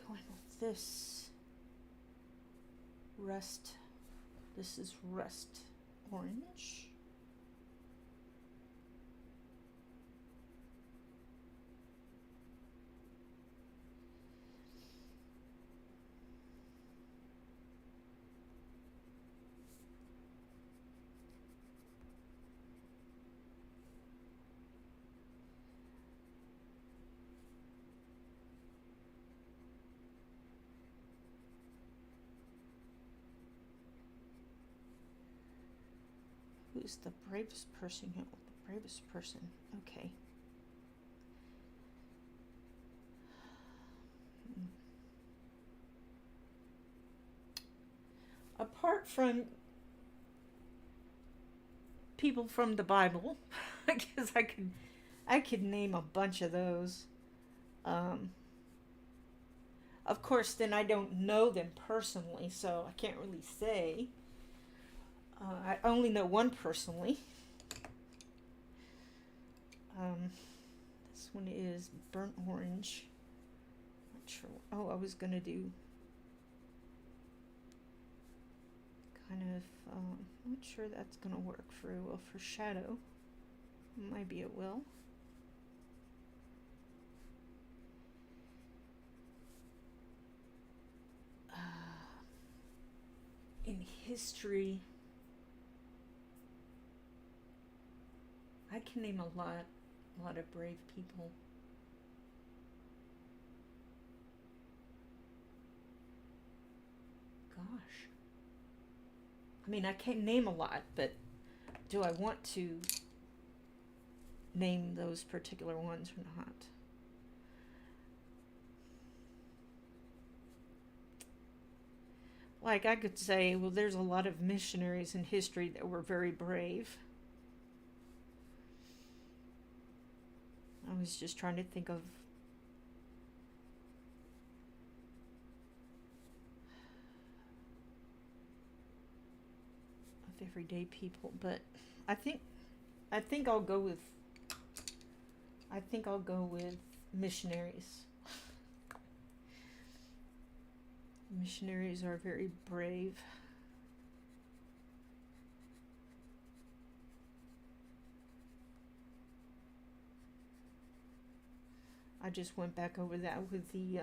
going with this rust. This is rust orange. Who's the bravest person you know? The bravest person. Okay. Apart from people from the Bible, I guess I could name a bunch of those. Of course, then I don't know them personally, so I can't really say. I only know one personally. This one is burnt orange. Not sure. Oh, I was gonna do kind of. Not sure that's gonna work very well for shadow. Maybe it will. In history, I can name a lot of brave people. Gosh. I mean, I can't name a lot, but do I want to name those particular ones or not? Like, I could say, well, there's a lot of missionaries in history that were very brave. I was just trying to think of everyday people, but I think I'll go with missionaries. Missionaries are very brave. I just went back over that with the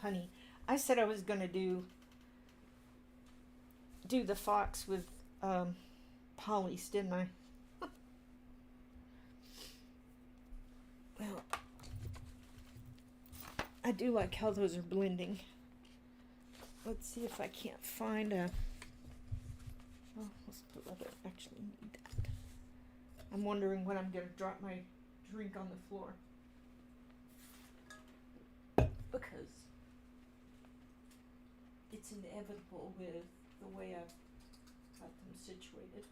honey. I said I was gonna do the fox with polys, didn't I? Well, I do like how those are blending. Let's see if I can't find a... Oh, let's put other... Actually need that. I'm wondering when I'm going to drop my drink on the floor. Because it's inevitable with the way I've got them situated.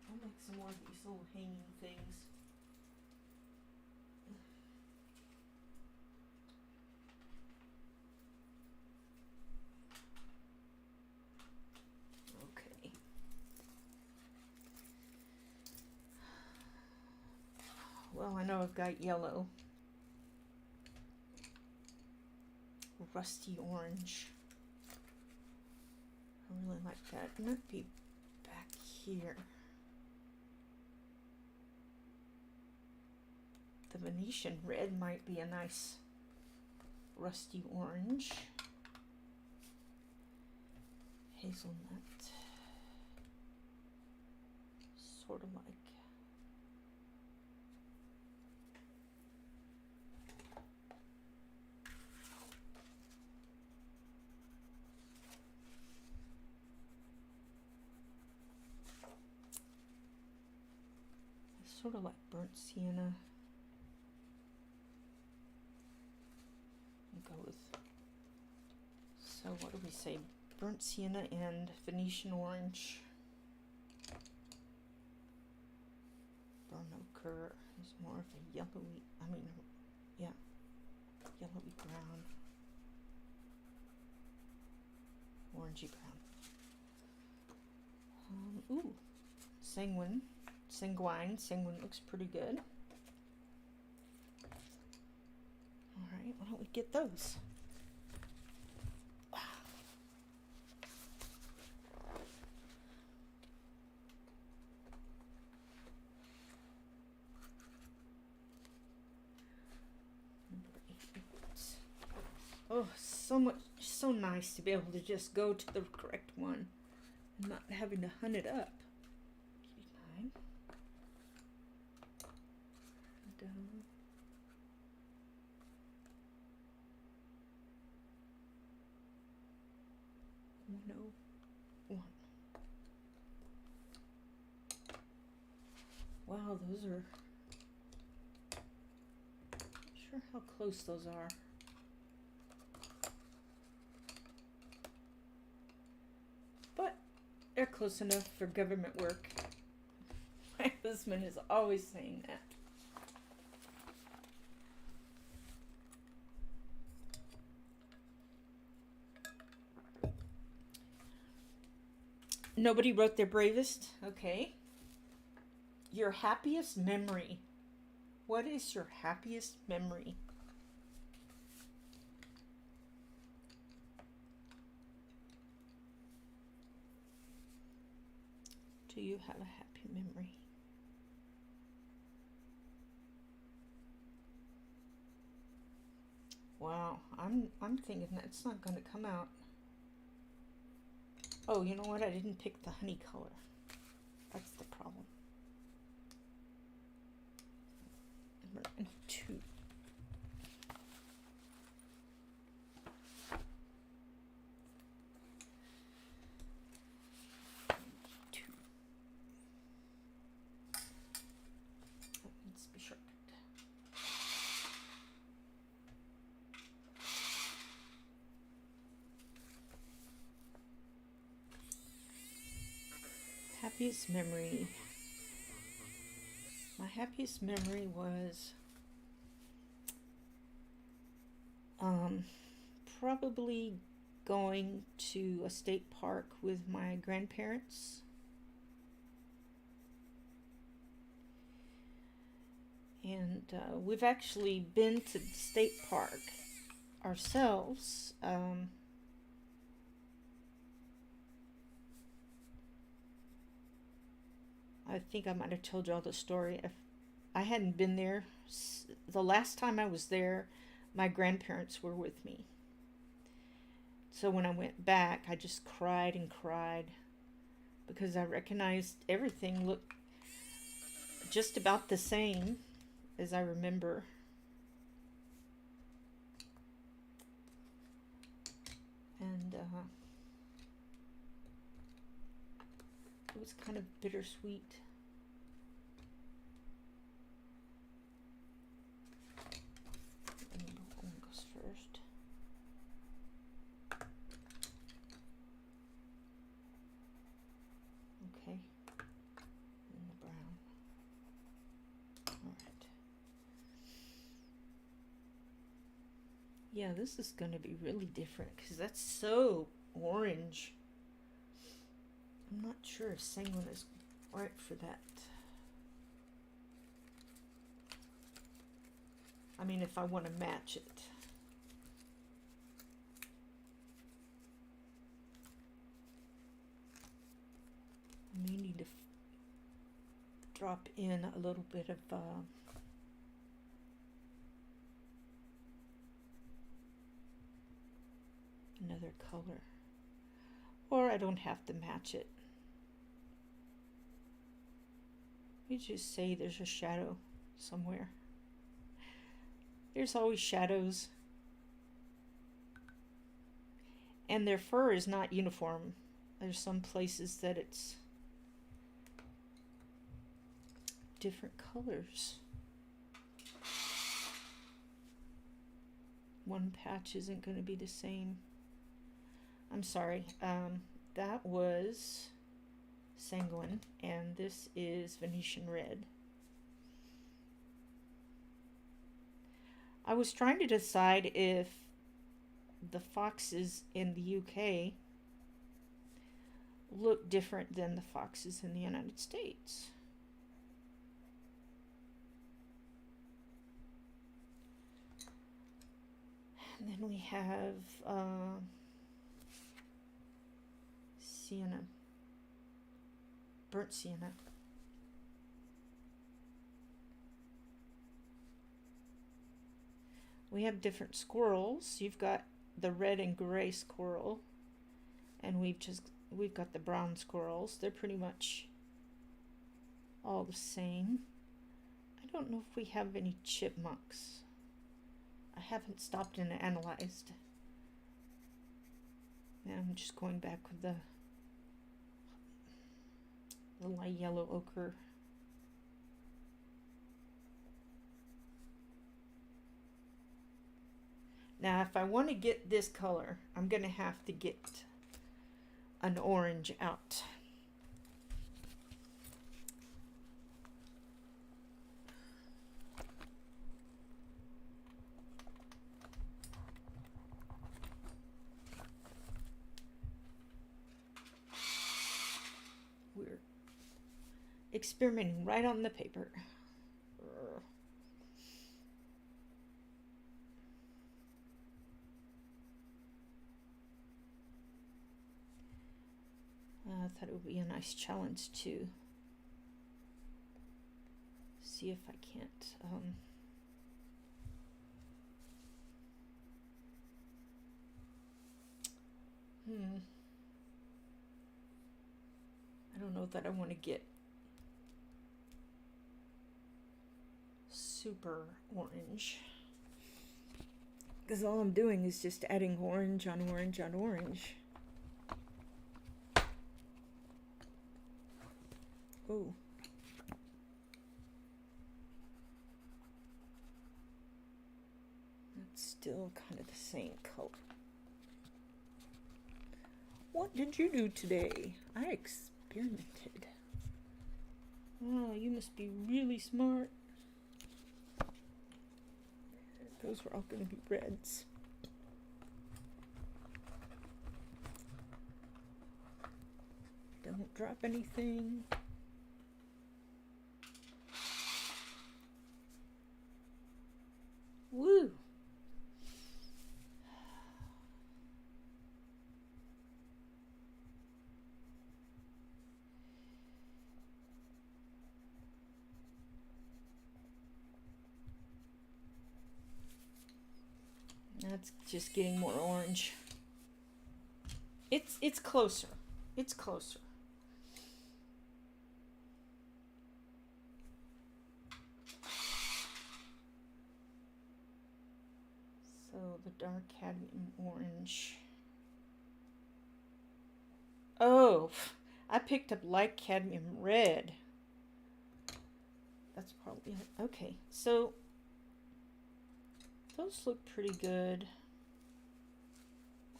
I'll make some more of these little hanging things. Okay. Well, I know I've got yellow. Rusty orange. I really like that. It might be back here. The Venetian red might be a nice rusty orange. Hazelnut. Sort of like. Sort of like burnt sienna. Go with, so what do we say, burnt sienna and Venetian orange. Burnt ochre is more of a yellowy, yellowy brown, orangey brown. Ooh, sanguine looks pretty good. Alright, why don't we get those? Oh, so nice to be able to just go to the correct one and not having to hunt it up. Nine. Down. 101. Wow, those are... Not sure how close those are. But they're close enough for government work. My husband is always saying that. Nobody wrote their bravest? Okay. Your happiest memory. What is your happiest memory? Do you have a happy memory? I'm thinking that's not going to come out. Oh, you know what? I didn't pick the honey color. That's the problem. And two. Happiest memory. My happiest memory was probably going to a state park with my grandparents. And we've actually been to the state park ourselves. I think I might have told y'all the story. If I hadn't been there, the last time I was there, my grandparents were with me. So when I went back, I just cried and cried because I recognized everything looked just about the same as I remember. And it was kind of bittersweet. One goes first. Okay. And the brown. Alright. Yeah, this is going to be really different because that's so orange. I'm not sure if sanguine is right for that. I mean, if I want to match it. I may need to drop in a little bit of another color. Or I don't have to match it. You just say there's a shadow somewhere. There's always shadows. And their fur is not uniform. There's some places that it's different colors. One patch isn't going to be the same. I'm sorry. That was sanguine, and this is Venetian red. I was trying to decide if the foxes in the UK look different than the foxes in the United States. And then we have sienna, burnt sienna. We have different squirrels. You've got the red and gray squirrel, and we've got the brown squirrels. They're pretty much all the same. I don't know if we have any chipmunks. I haven't stopped and analyzed. Now I'm just going back with the light yellow ochre. Now if I want to get this color, I'm going to have to get an orange out. We're experimenting right on the paper. I thought it would be a nice challenge to see if I can't I don't know that I want to get super orange, because all I'm doing is just adding orange on orange on orange. Oh. That's still kind of the same color. What did you do today? I experimented. Wow, you must be really smart. Those were all going to be reds. Don't drop anything. Woo! That's just getting more orange. It's closer. It's closer. So the dark cadmium orange. Oh, I picked up light cadmium red. That's probably it. Okay, so those look pretty good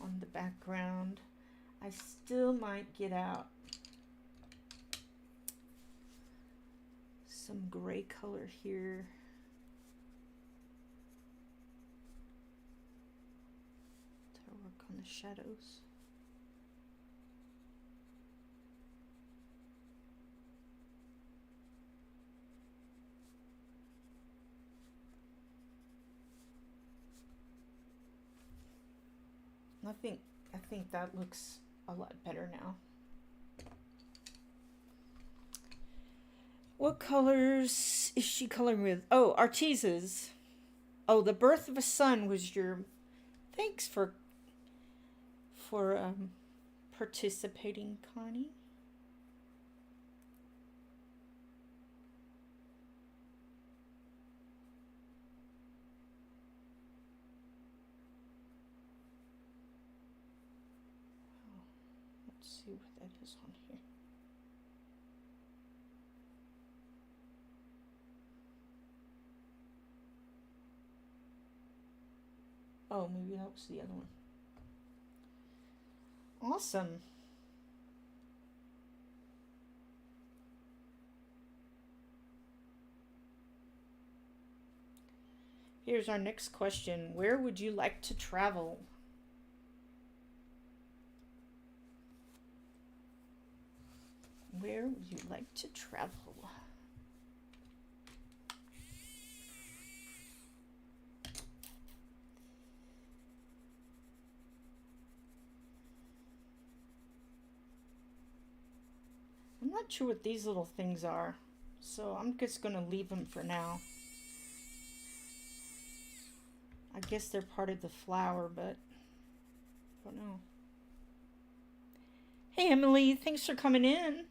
on the background. I still might get out some gray color here. To work on the shadows. I think that looks a lot better now. What colors is she coloring with? Oh, Arteza's. Oh, the birth of a son was your. Thanks for participating, Connie. See what that is on here. Oh, maybe that was the other one. Awesome. Here's our next question. Where would you like to travel? Where would you like to travel? I'm not sure what these little things are, so I'm just going to leave them for now. I guess they're part of the flower, but I don't know. Hey, Emily, thanks for coming in.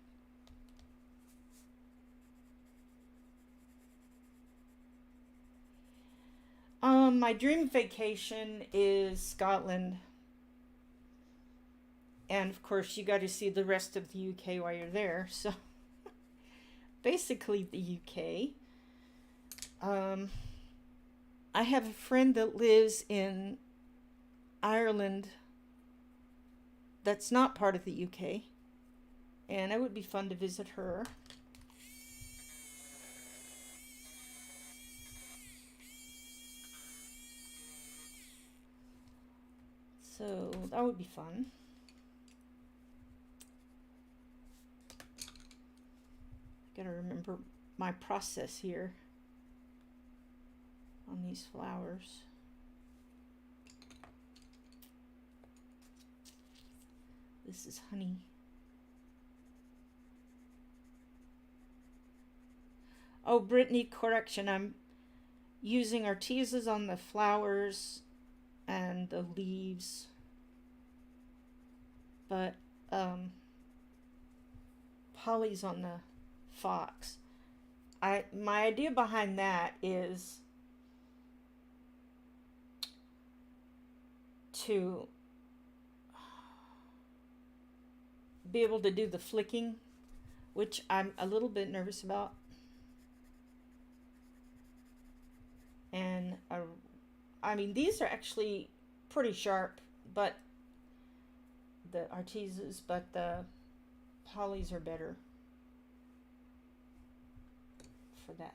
My dream vacation is Scotland. And of course, you got to see the rest of the UK while you're there. So, basically, the UK. I have a friend that lives in Ireland that's not part of the UK. And it would be fun to visit her. So that would be fun. Gotta remember my process here on these flowers. This is honey. Oh, Brittany, correction. I'm using Artezas on the flowers and the leaves. but Polly's on the fox. My idea behind that is to be able to do the flicking, which I'm a little bit nervous about. And I mean, these are actually pretty sharp, but the Artezas, but the Polys are better for that.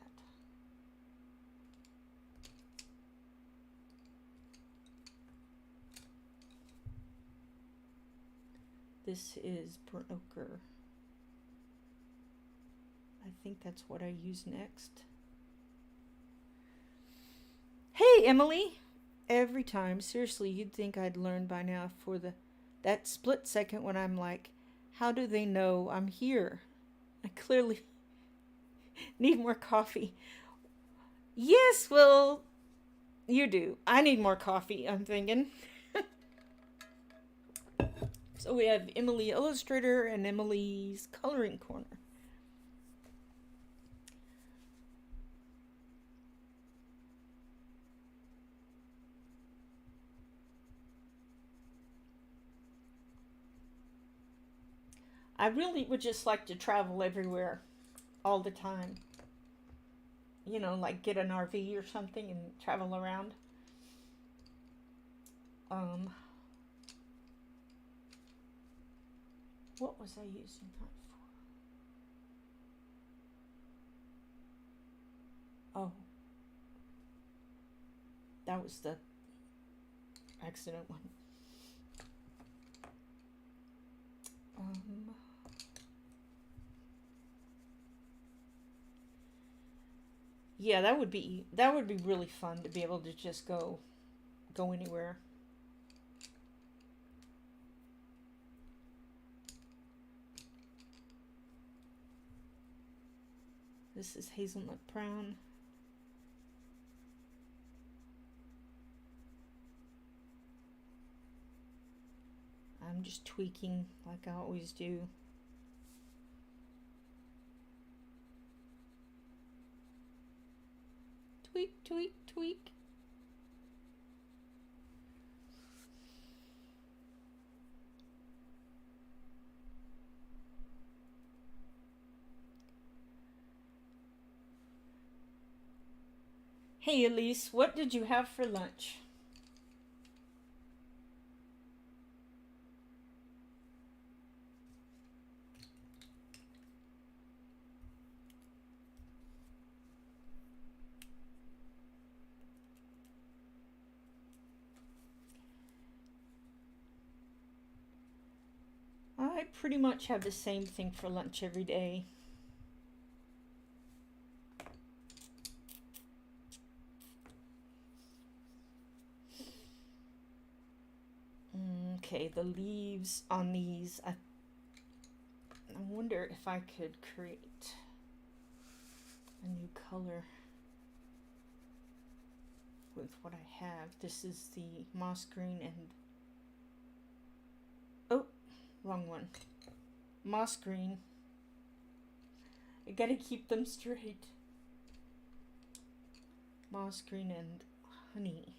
This is burnt ochre. I think that's what I use next. Hey, Emily! Every time, seriously, you'd think I'd learned by now for that split second when I'm like, how do they know I'm here? I clearly need more coffee. Yes, well, you do. I need more coffee, I'm thinking. So we have Emily Illustrator and Emily's Coloring Corner. I really would just like to travel everywhere all the time. You know, like get an RV or something and travel around. What was I using that for? Oh. That was the accident one. Yeah, that would be really fun to be able to just go anywhere. This is hazelnut brown. I'm just tweaking like I always do. Tweak, tweak, tweak. Hey Elise, what did you have for lunch? I pretty much have the same thing for lunch every day. Okay, the leaves on these, I wonder if I could create a new color with what I have. This is the moss green and, oh, wrong one. Moss green. I gotta keep them straight. Moss green and honey.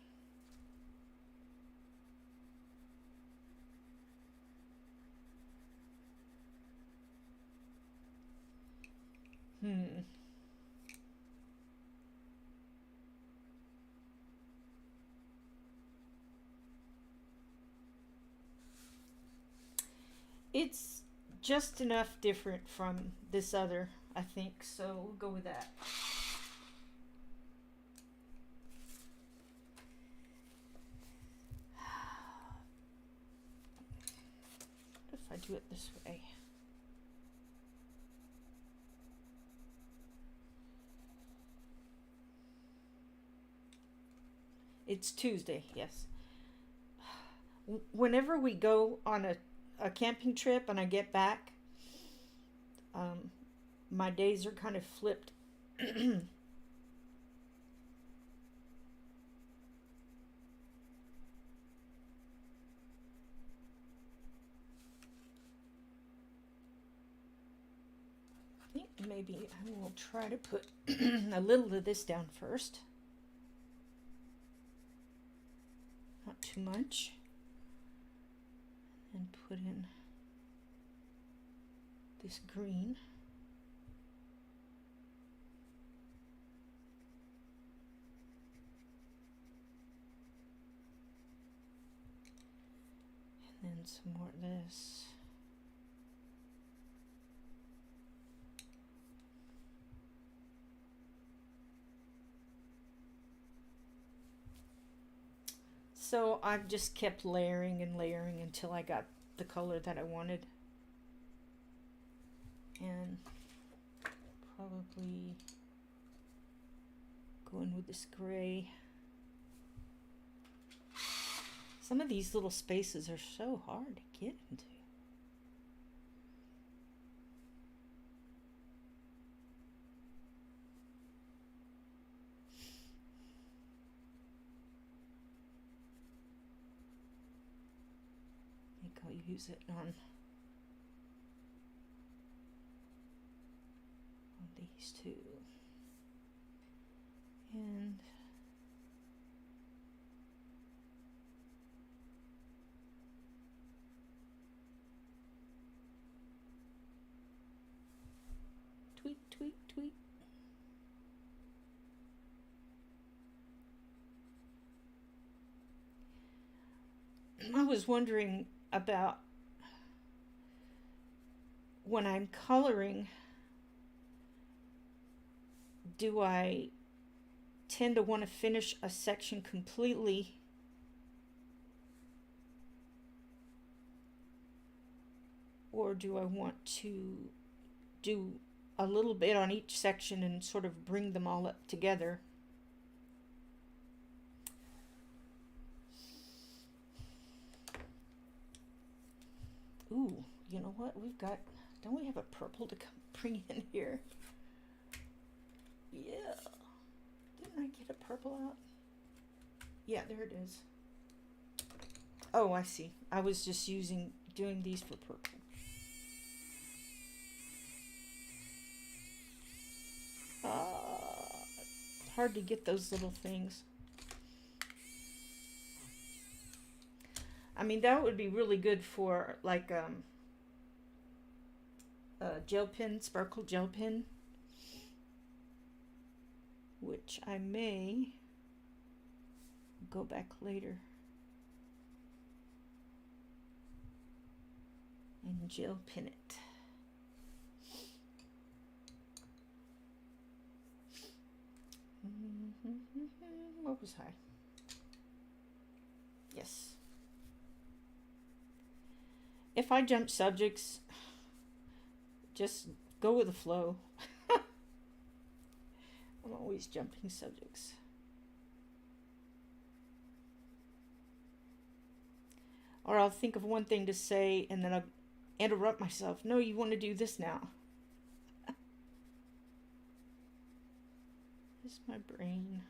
It's just enough different from this other, I think, so we'll go with that. What if I do it this way? It's Tuesday, yes. Whenever we go on a camping trip and I get back, my days are kind of flipped. maybe I will try to put a little of this down first. Not too much. And put in this green. And then some more of this. So I've just kept layering and layering until I got the color that I wanted. And probably go in with this gray. Some of these little spaces are so hard to get into. I think I'll use it on these two. And tweak, tweak, tweak. I was wondering about when I'm coloring, do I tend to want to finish a section completely or do I want to do a little bit on each section and sort of bring them all up together? Ooh, you know what? Don't we have a purple to bring in here? Yeah. Didn't I get a purple out? Yeah, there it is. Oh, I see. I was just doing these for purple. Hard to get those little things. I mean, that would be really good for like a gel pen, sparkle gel pen, which I may go back later and gel pin it. What was I? Yes. If I jump subjects, just go with the flow. I'm always jumping subjects. Or I'll think of one thing to say and then I'll interrupt myself. No, you want to do this now. This is my brain.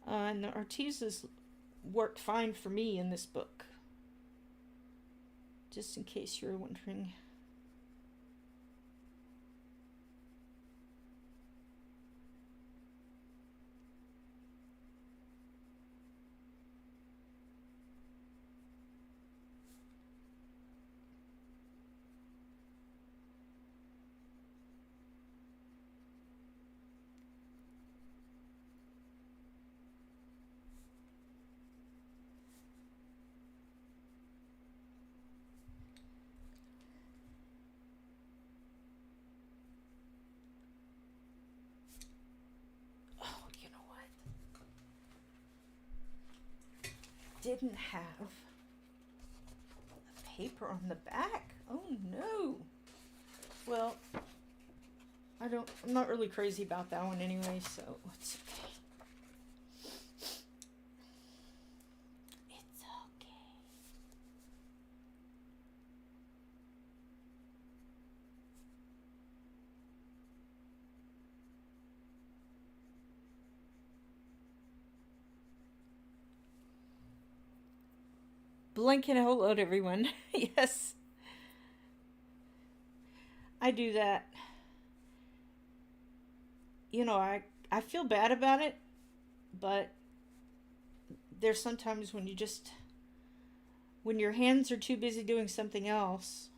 And the Artezas worked fine for me in this book. Just in case you're wondering. Didn't have the paper on the back. Oh no. Well, I'm not really crazy about that one anyway, so it's okay. It's okay. Blanket hello to everyone. Yes, I do that. You know, I feel bad about it, but there's sometimes when you just, when your hands are too busy doing something else,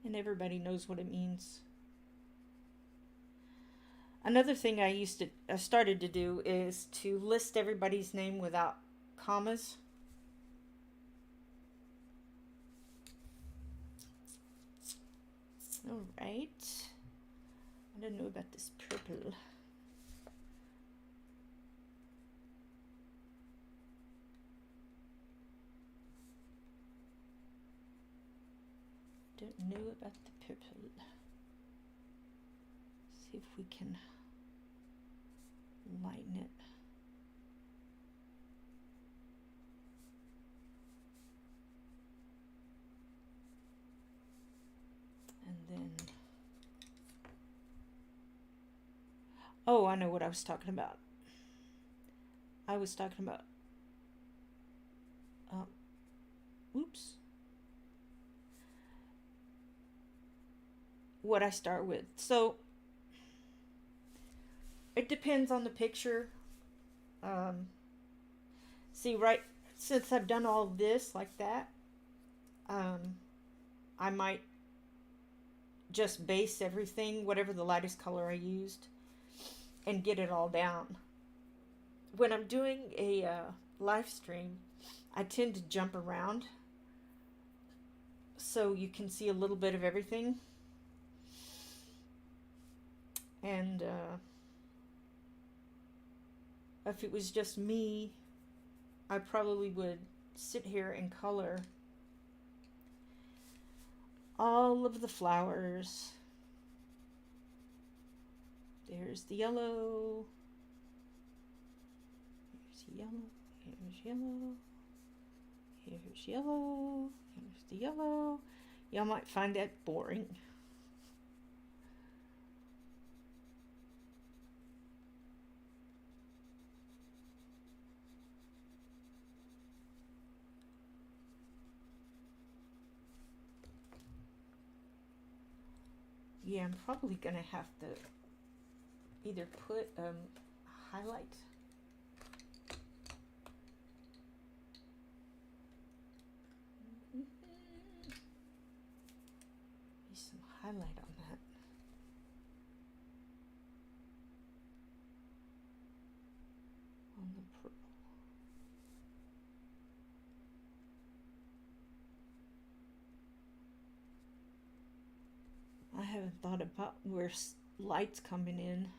and everybody knows what it means. Another thing I started to do is to list everybody's name without commas. All right. I don't know about this purple. Don't know about the purple. See if we can lighten it. And then, oh, I know what I was talking about. I was talking about, oops. What I start with. So, it depends on the picture. See, right, since I've done all this like that, I might just base everything, whatever the lightest color I used, and get it all down. When I'm doing a live stream, I tend to jump around so you can see a little bit of everything. And if it was just me, I probably would sit here and color all of the flowers. There's the yellow. Here's yellow. Here's yellow. Here's yellow. Here's the yellow. Y'all might find that boring. Yeah, I'm probably gonna have to either put highlight. Maybe some highlight on that. On the purple. I haven't thought about where light's coming in.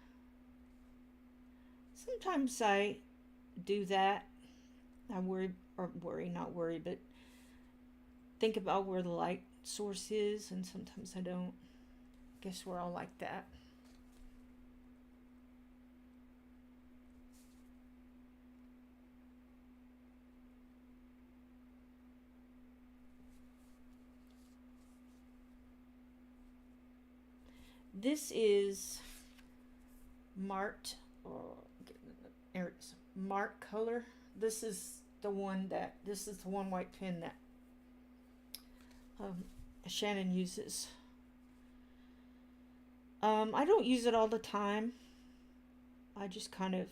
Sometimes I do that. I not worry, but think about where the light source is, and sometimes I don't. Guess we're all like that. This is marked, mark color. This is the one white pen that Shannon uses. I don't use it all the time. I just kind of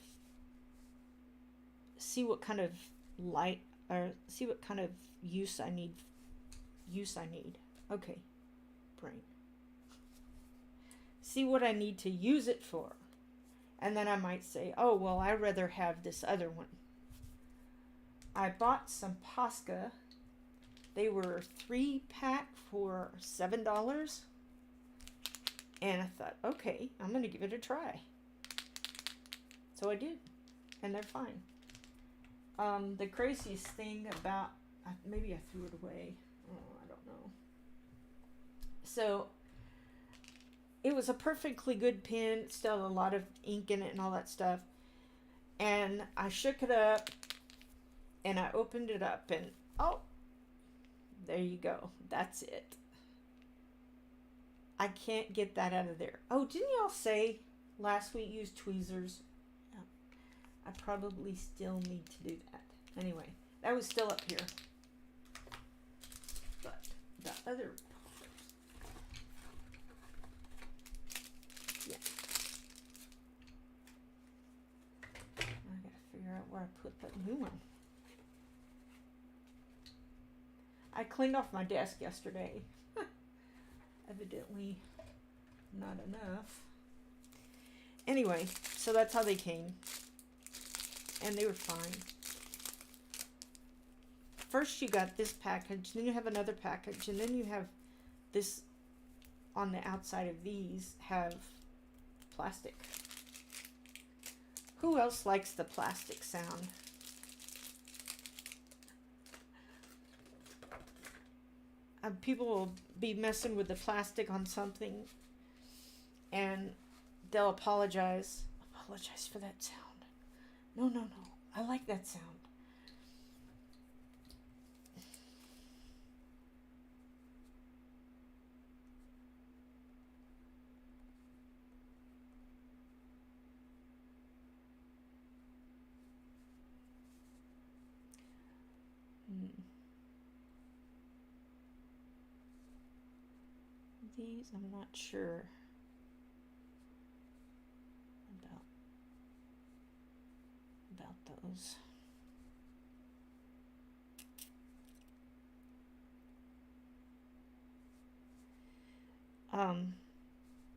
see what kind of light, or see what kind of use I need. Okay, brain. See what I need to use it for. And then I might say, oh, well, I'd rather have this other one. I bought some Posca. They were 3-pack for $7. And I thought, okay, I'm going to give it a try. So I did. And they're fine. The craziest thing about, maybe I threw it away. Oh, I don't know. So it was a perfectly good pen, still a lot of ink in it and all that stuff. And I shook it up and I opened it up and oh, there you go. That's it. I can't get that out of there. Oh, didn't y'all say last week use tweezers? I probably still need to do that. Anyway, that was still up here. But the other part, yeah. I gotta figure out where I put that new one. I cleaned off my desk yesterday. Evidently not enough. Anyway, so that's how they came. And they were fine. First you got this package, then you have another package, and then you have this on the outside of these have plastic. Who else likes the plastic sound? People will be messing with the plastic on something and they'll apologize. Apologize for that sound. No, no, no. I like that sound. These, I'm not sure about those.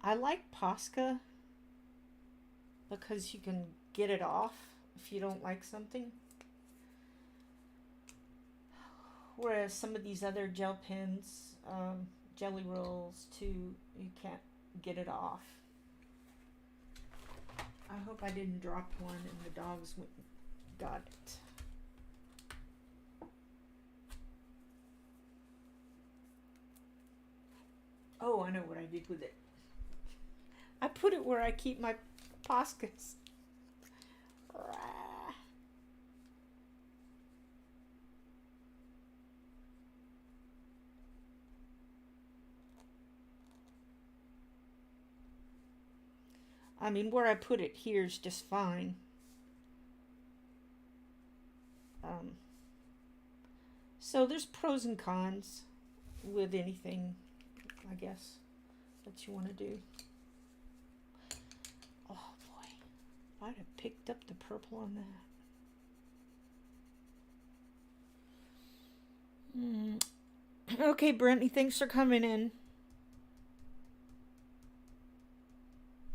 I like Posca because you can get it off if you don't like something. Whereas some of these other gel pens, jelly rolls too, you can't get it off. I hope I didn't drop one and the dogs went and got it. Oh, I know what I did with it. I put it where I keep my Poscas. I mean, where I put it here is just fine. So there's pros and cons with anything, I guess, that you want to do. Oh boy, I'd have picked up the purple on that. Okay, Brittany, thanks for coming in.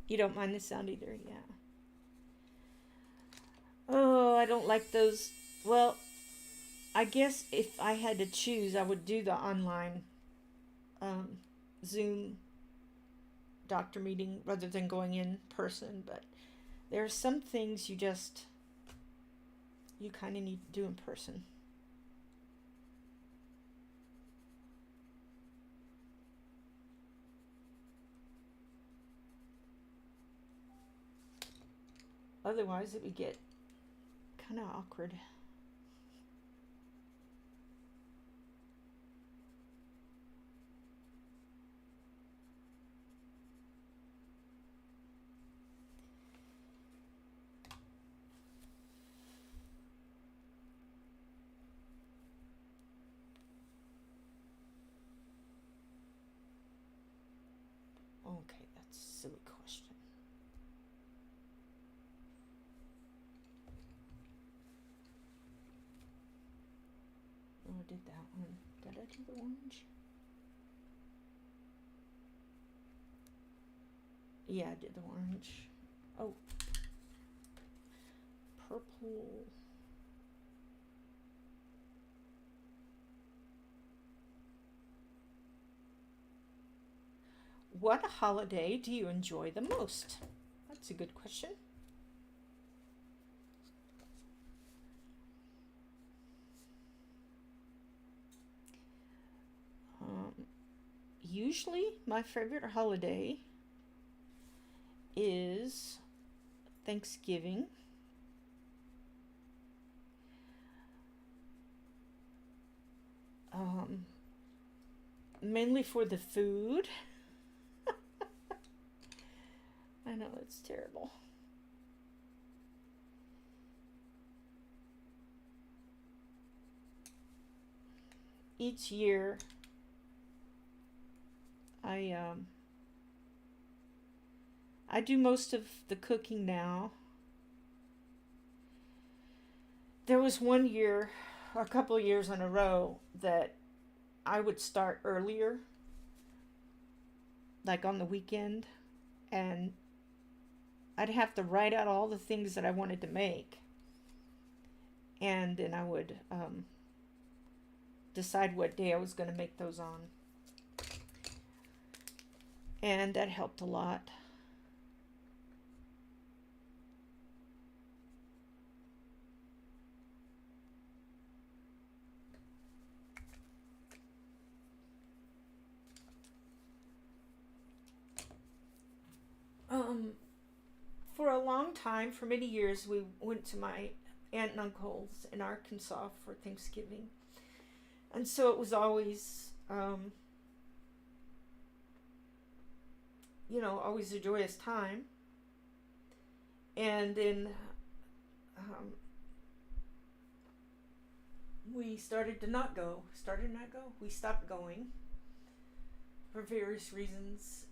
You don't mind the sound either, yeah. Oh, I don't like those. Well, I guess if I had to choose, I would do the online Zoom doctor meeting rather than going in person. But there are some things you kind of need to do in person. Otherwise, it would get kind of awkward. Okay, that's a silly question. Oh, I did that one. Did I do the orange? Yeah, I did the orange. Oh. Purple. What holiday do you enjoy the most? That's a good question. Usually my favorite holiday is Thanksgiving. Mainly for the food. I know, it's terrible. each year I I do most of the cooking now. There was one year, or a couple of years in a row, that I would start earlier, like on the weekend, and I'd have to write out all the things that I wanted to make, and then I would decide what day I was going to make those on, and that helped a lot. For a long time, for many years, we went to my aunt and uncle's in Arkansas for Thanksgiving. And so it was always, always a joyous time. And then we started to not go. We stopped going for various reasons.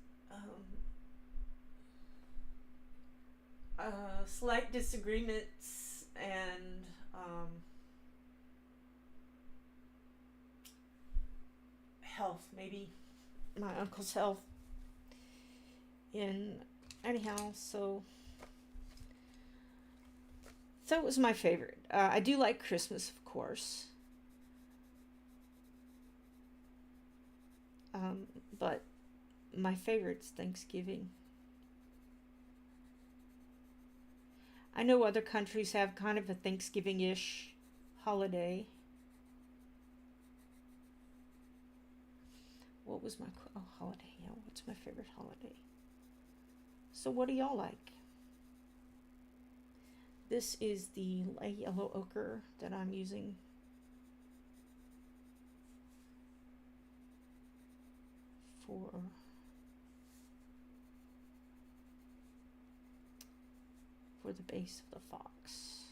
Slight disagreements and health, maybe my uncle's health. And anyhow, so it was my favorite. I do like Christmas, of course, but my favorite's Thanksgiving. I know other countries have kind of a Thanksgiving-ish holiday. What was my holiday? Yeah, what's my favorite holiday? So what do y'all like? This is the light yellow ochre that I'm using. For the base of the fox.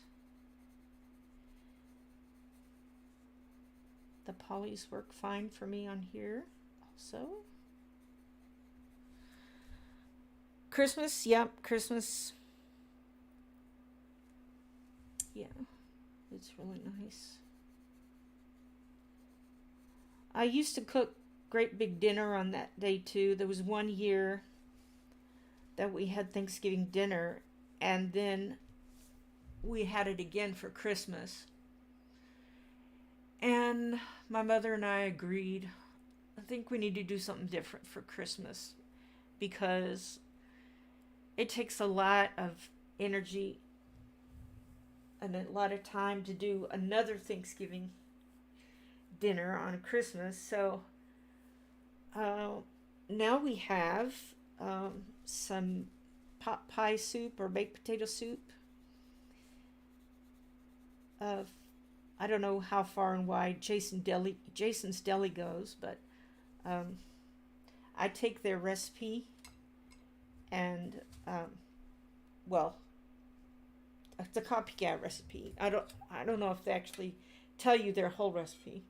The polys work fine for me on here also. Christmas, yep, Christmas. Yeah, it's really nice. I used to cook great big dinner on that day too. There was one year that we had Thanksgiving dinner, and then we had it again for Christmas. And my mother and I agreed, I think we need to do something different for Christmas, because it takes a lot of energy and a lot of time to do another Thanksgiving dinner on Christmas. So now we have some pot pie soup or baked potato soup. I don't know how far and wide Jason's Deli goes, but I take their recipe and well, it's a copycat recipe. I don't know if they actually tell you their whole recipe,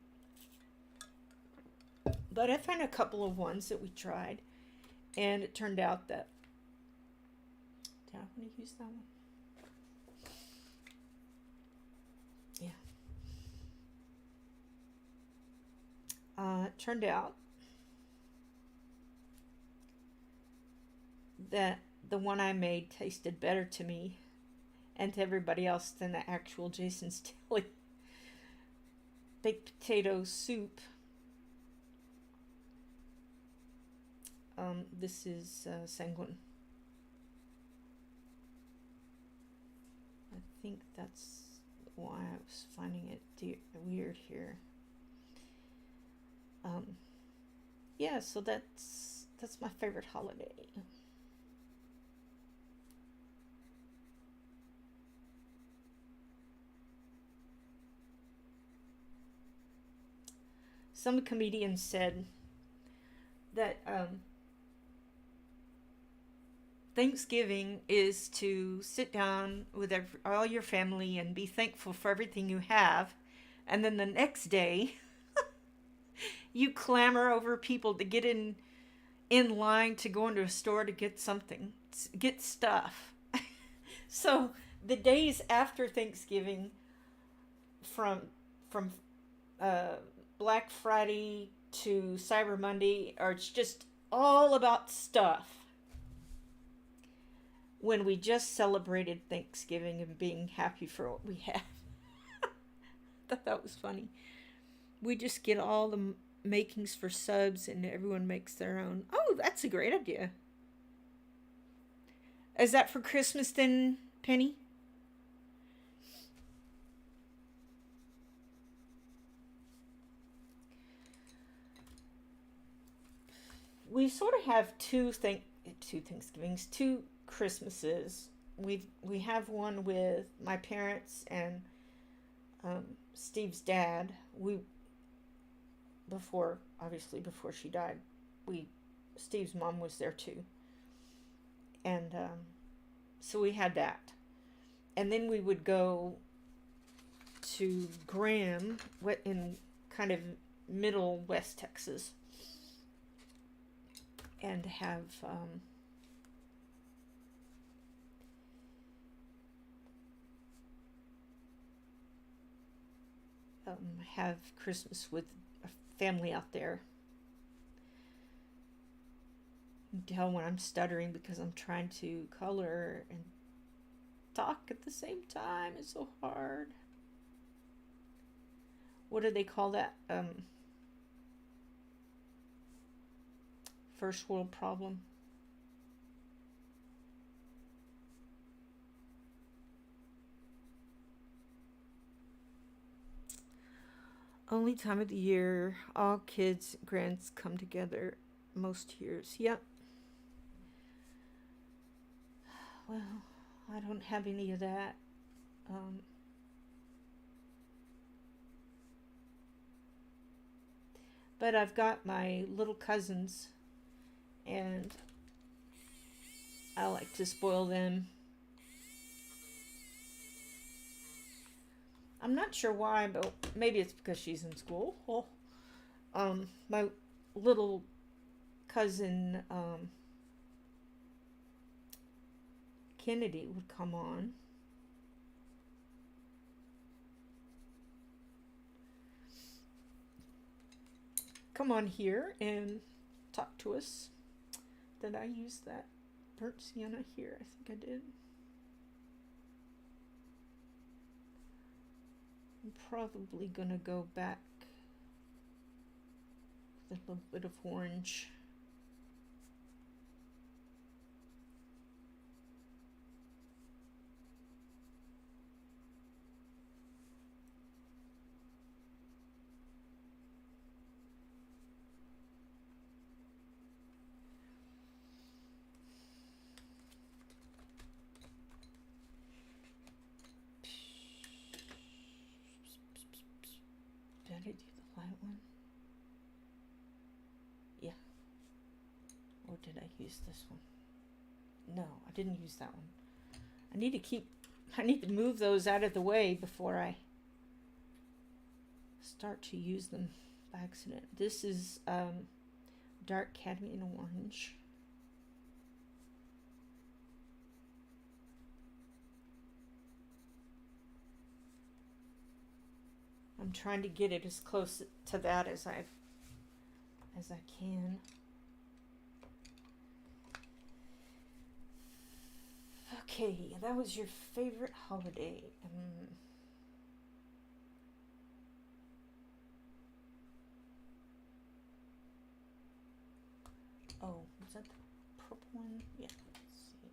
but I found a couple of ones that we tried, and it turned out that I want to use that one. Yeah. It turned out that the one I made tasted better to me and to everybody else than the actual Jason's Deli baked potato soup. This is sanguine. I think that's why I was finding it weird here. Yeah, so that's my favorite holiday. Some comedians said that Thanksgiving is to sit down with all your family and be thankful for everything you have, and then the next day You clamor over people to get in line to go into a store to get something, get stuff. So the days after Thanksgiving, from uh, Black Friday to Cyber Monday, are just all about stuff. When we just celebrated Thanksgiving and being happy for what we have. I thought that was funny. We just get all the makings for subs and everyone makes their own. Oh, that's a great idea. Is that for Christmas then, Penny? We sort of have two Thanksgivings, two Christmases. We have one with my parents and Steve's dad. Before she died, Steve's mom was there too, and so we had that, and then we would go to Graham, in kind of middle West Texas, and have Christmas with a family out there. You can tell when I'm stuttering because I'm trying to color and talk at the same time. It's so hard. What do they call that? First world problem. Only time of the year all kids, grands come together most years. Yep. Well, I don't have any of that. But I've got my little cousins, and I like to spoil them. I'm not sure why, but maybe it's because she's in school. Well, my little cousin Kennedy would come on. Come on here and talk to us. Did I use that burnt sienna here? I think I did. I'm probably gonna go back with a little bit of orange. Did I do the light one? Yeah. Or did I use this one? No, I didn't use that one. I need to move those out of the way before I start to use them by accident. This is dark cadmium orange. I'm trying to get it as close to that as I can. Okay, that was your favorite holiday. Oh, was that the purple one? Yeah, let's see.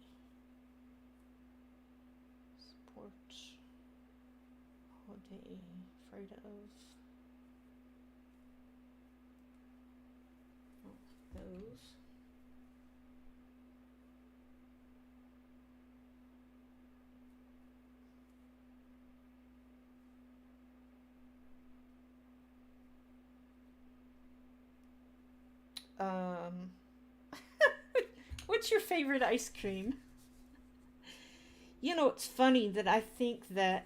Support holiday, afraid of. Oh, those. What's your favorite ice cream? You know, it's funny that I think that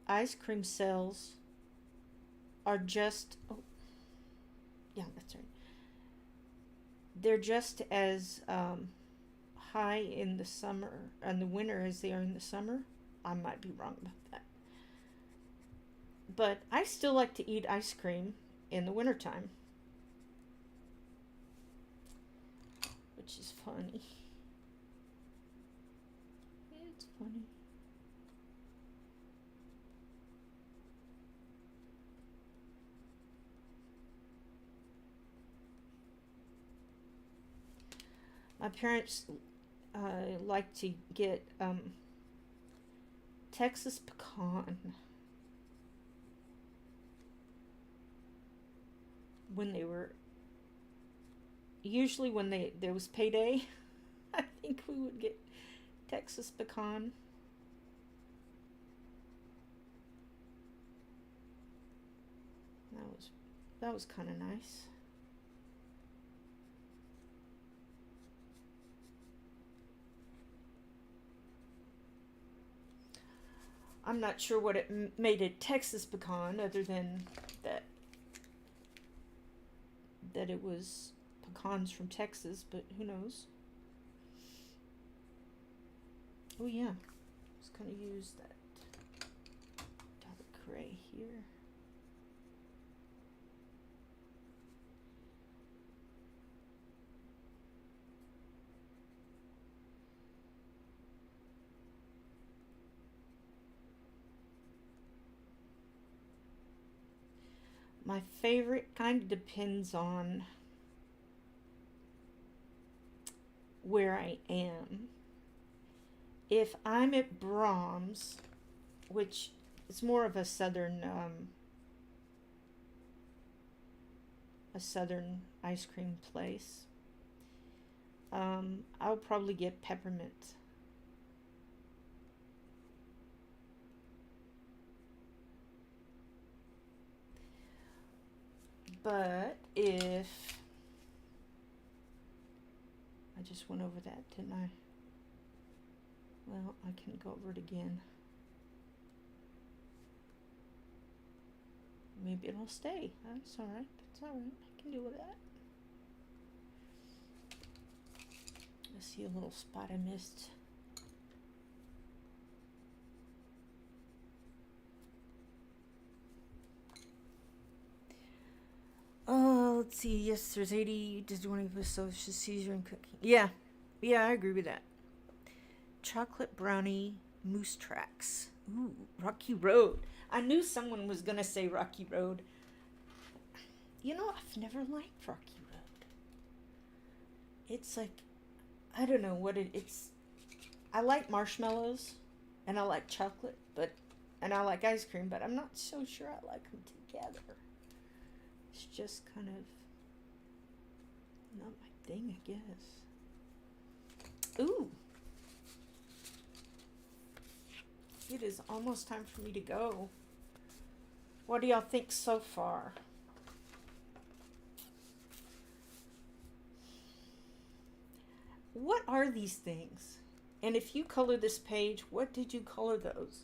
ice cream sales are just... Oh, Yeah, that's right. They're just as high in the summer and the winter as they are in the summer. I might be wrong about that. But I still like to eat ice cream in the wintertime, which is funny. It's funny. My parents like to get Texas pecan when they were, usually when there was payday. I think we would get Texas pecan. That was kind of nice. I'm not sure what it made it Texas pecan, other than that it was pecans from Texas, but who knows? Oh yeah, I was gonna use that dark gray here. My favorite kind of depends on where I am. If I'm at Brahms, which is more of a southern ice cream place, I'll probably get peppermint. But if I just went over that, didn't I? Well, I can go over it again. Maybe it'll stay. That's all right. That's all right. I can deal with that. I see a little spot I missed. Oh, let's see. Yes, there's 80 to 20 episodes. Caesar and cooking. Yeah, I agree with that. Chocolate brownie moose tracks. Ooh, Rocky Road. I knew someone was gonna say Rocky Road. You know, I've never liked Rocky Road. It's like, I don't know what it's. I like marshmallows, and I like chocolate, and I like ice cream, but I'm not so sure I like them together. It's just kind of not my thing, I guess. Ooh. It is almost time for me to go. What do y'all think so far? What are these things? And if you color this page, what did you color those?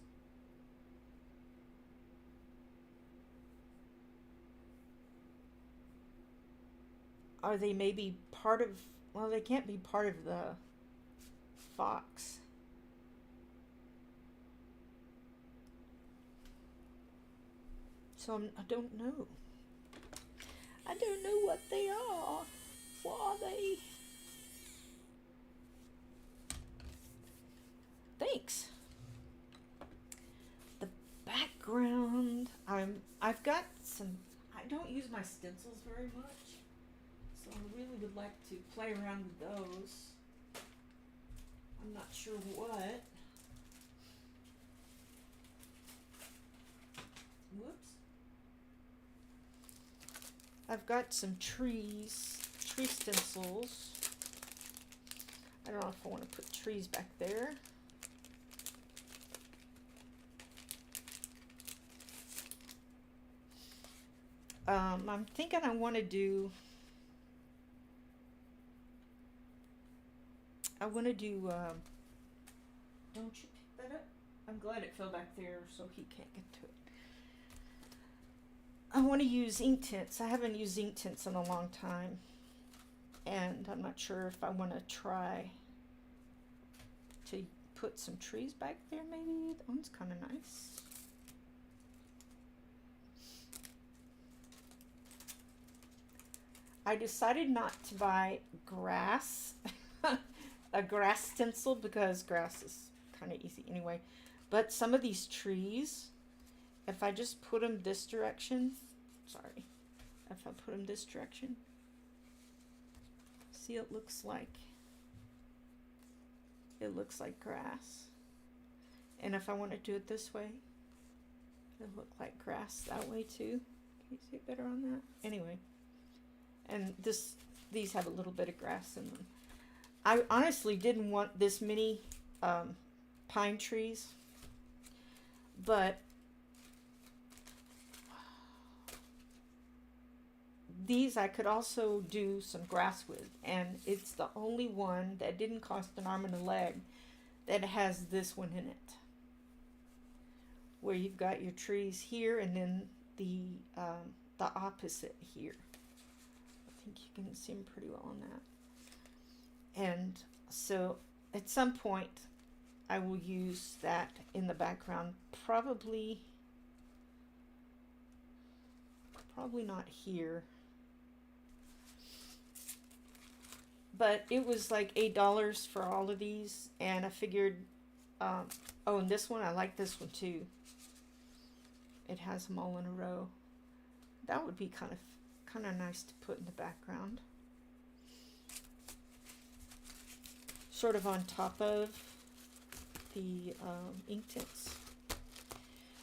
Are they maybe part of, well, they can't be part of the fox. So I don't know. I don't know what they are. What are they? Thanks. The background, I've got some, I don't use my stencils very much, so I really would like to play around with those. I'm not sure what. Whoops. I've got some tree stencils. I don't know if I want to put trees back there. I'm thinking I want to do, don't you pick that up? I'm glad it fell back there so he can't get to it. I want to use ink tints. I haven't used ink tints in a long time. And I'm not sure if I want to try to put some trees back there maybe. That one's kind of nice. I decided not to buy grass, a grass stencil, because grass is kind of easy anyway. But some of these trees, if I just put them this direction, sorry, if I put them this direction, see, it looks like grass. And if I want to do it this way, it'll look like grass that way too. Can you see it better on that? Anyway, and these have a little bit of grass in them. I honestly didn't want this many pine trees, but these I could also do some grass with, and it's the only one that didn't cost an arm and a leg that has this one in it, where you've got your trees here and then the opposite here. I think you can see them pretty well on that. And so at some point I will use that in the background, probably not here. But it was like $8 for all of these, and I figured, oh, and this one, I like this one too. It has them all in a row. That would be kind of nice to put in the background. Sort of on top of the ink tints.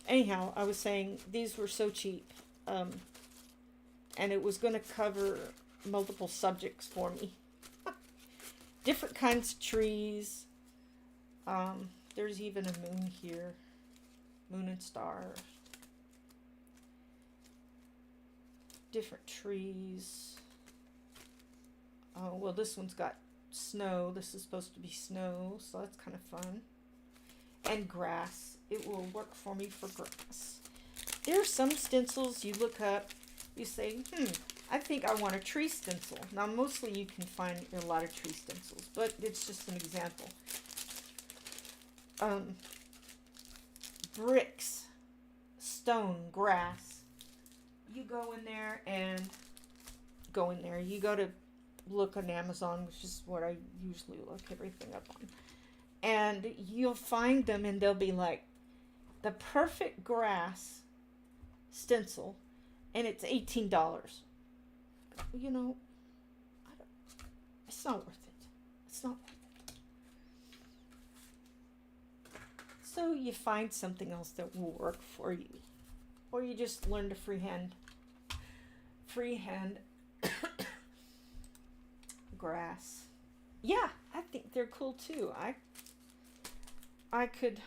Anyhow, I was saying these were so cheap, and it was going to cover multiple subjects for me. Different kinds of trees. There's even a moon here. Moon and stars. Different trees. Oh, well, this one's got snow. This is supposed to be snow, so that's kind of fun. And grass. It will work for me for grass. There are some stencils you look up, you say, I think I want a tree stencil. Now, mostly you can find a lot of tree stencils, but it's just an example. Bricks, stone, grass. You go in there and you go to look on Amazon, which is what I usually look everything up on. And you'll find them, and they'll be like the perfect grass stencil, and it's $18. You know, it's not worth it. It's not worth it. So you find something else that will work for you, or you just learn to freehand grass. Yeah, I think they're cool too. I could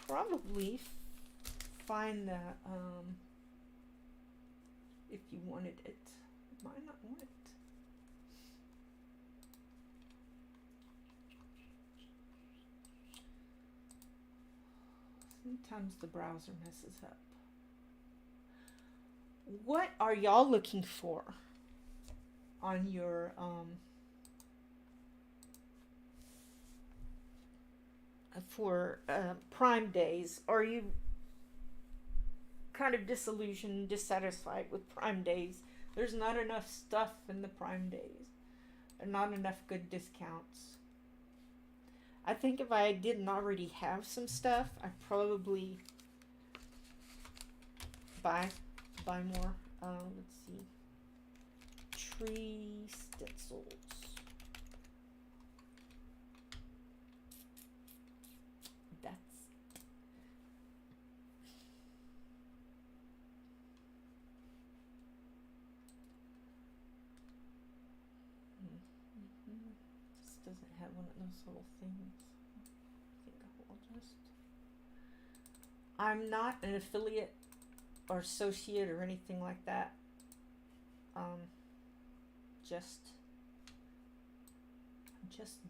probably find that if you wanted it. Might not want it. Sometimes the browser messes up. What are y'all looking for on your for Prime days? Are you kind of disillusioned, dissatisfied with Prime days? There's not enough stuff in the Prime days, and not enough good discounts. I think if I didn't already have some stuff, I'd probably buy more. Let's see. Tree stencils. That's this doesn't have one of those little things. I think I'll just. I'm not an affiliate or associate or anything like that. Just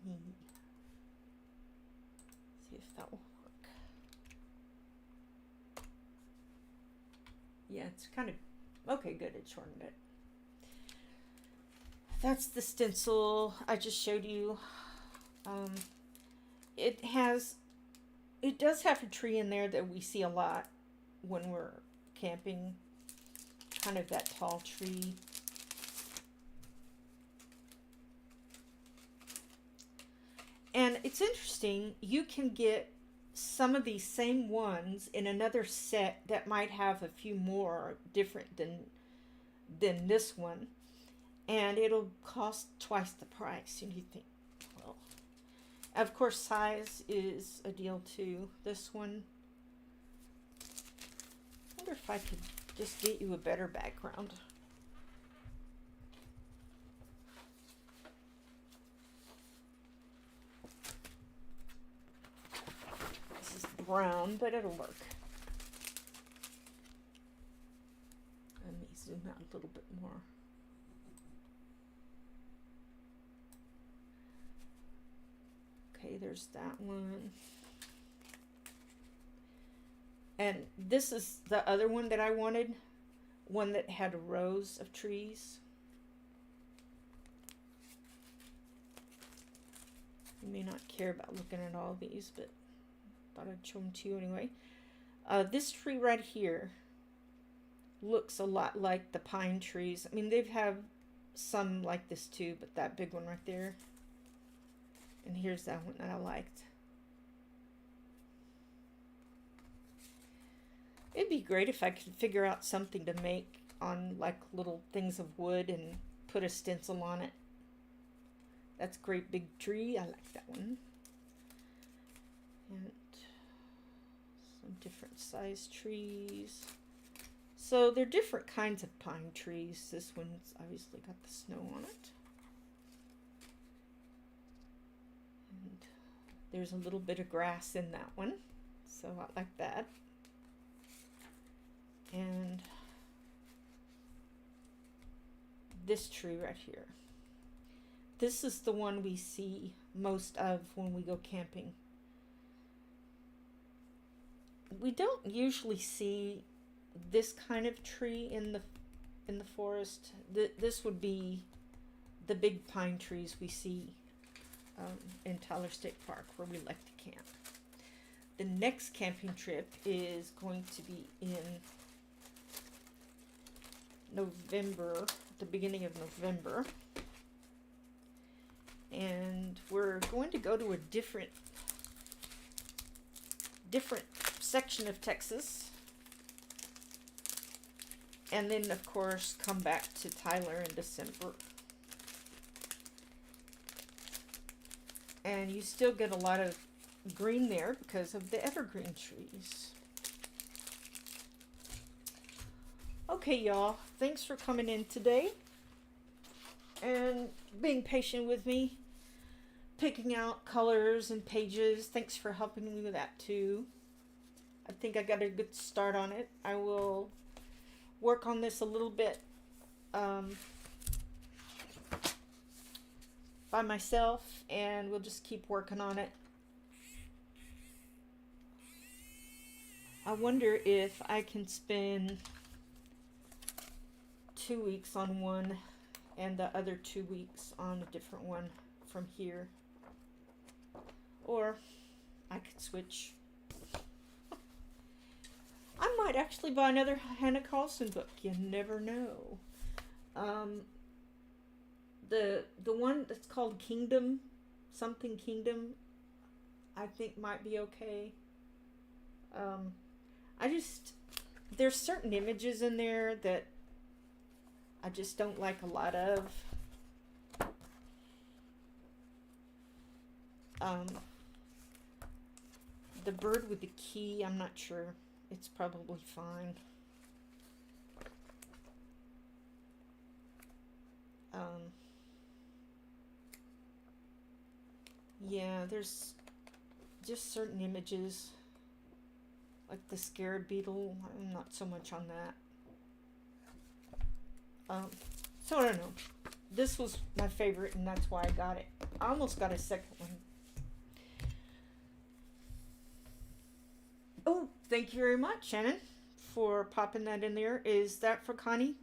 me. See if that will work. Yeah, it's kind of, okay, good, it shortened it. That's the stencil I just showed you. It does have a tree in there that we see a lot when we're camping, kind of that tall tree. And it's interesting, you can get some of these same ones in another set that might have a few more different than this one, and it'll cost twice the price. And you think, well, of course size is a deal too. This one, I wonder if I could just get you a better background. Brown, but it'll work. Let me zoom out a little bit more. Okay, there's that one. And this is the other one that I wanted, one that had rows of trees. You may not care about looking at all these, but thought I'd show them to you anyway. This tree right here looks a lot like the pine trees. I mean, they have some like this too, but that big one right there. And here's that one that I liked. It'd be great if I could figure out something to make on like little things of wood and put a stencil on it. That's a great big tree. I like that one. And some different size trees. So they're different kinds of pine trees. This one's obviously got the snow on it. And there's a little bit of grass in that one. So I like that. And this tree right here. This is the one we see most of when we go camping. We don't usually see this kind of tree in the forest. This would be the big pine trees we see in Tyler State Park, where we like to camp. The next camping trip is going to be in November, the beginning of November. And we're going to go to a different section of Texas. And then, of course, come back to Tyler in December. And you still get a lot of green there because of the evergreen trees. Okay, y'all. Thanks for coming in today and being patient with me, picking out colors and pages. Thanks for helping me with that too. I think I got a good start on it. I will work on this a little bit by myself, and we'll just keep working on it. I wonder if I can spend 2 weeks on one and the other 2 weeks on a different one from here. Or I could switch. I might actually buy another Hanna Karlzon book. You never know. The one that's called Kingdom, something Kingdom, I think might be okay. There's certain images in there that I just don't like a lot of. The bird with the key, I'm not sure. It's probably fine. Yeah, there's just certain images, like the scarab beetle. I'm not so much on that. So I don't know. This was my favorite, and that's why I got it. I almost got a second one. Oh, thank you very much, Shannon, for popping that in there. Is that for Connie?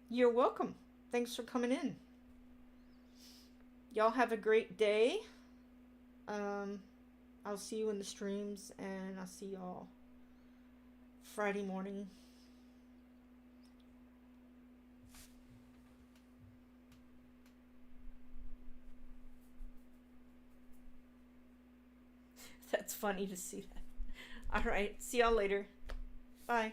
You're welcome. Thanks for coming in. Y'all have a great day. I'll see you in the streams, and I'll see y'all Friday morning. That's funny to see that. All right. See y'all later. Bye.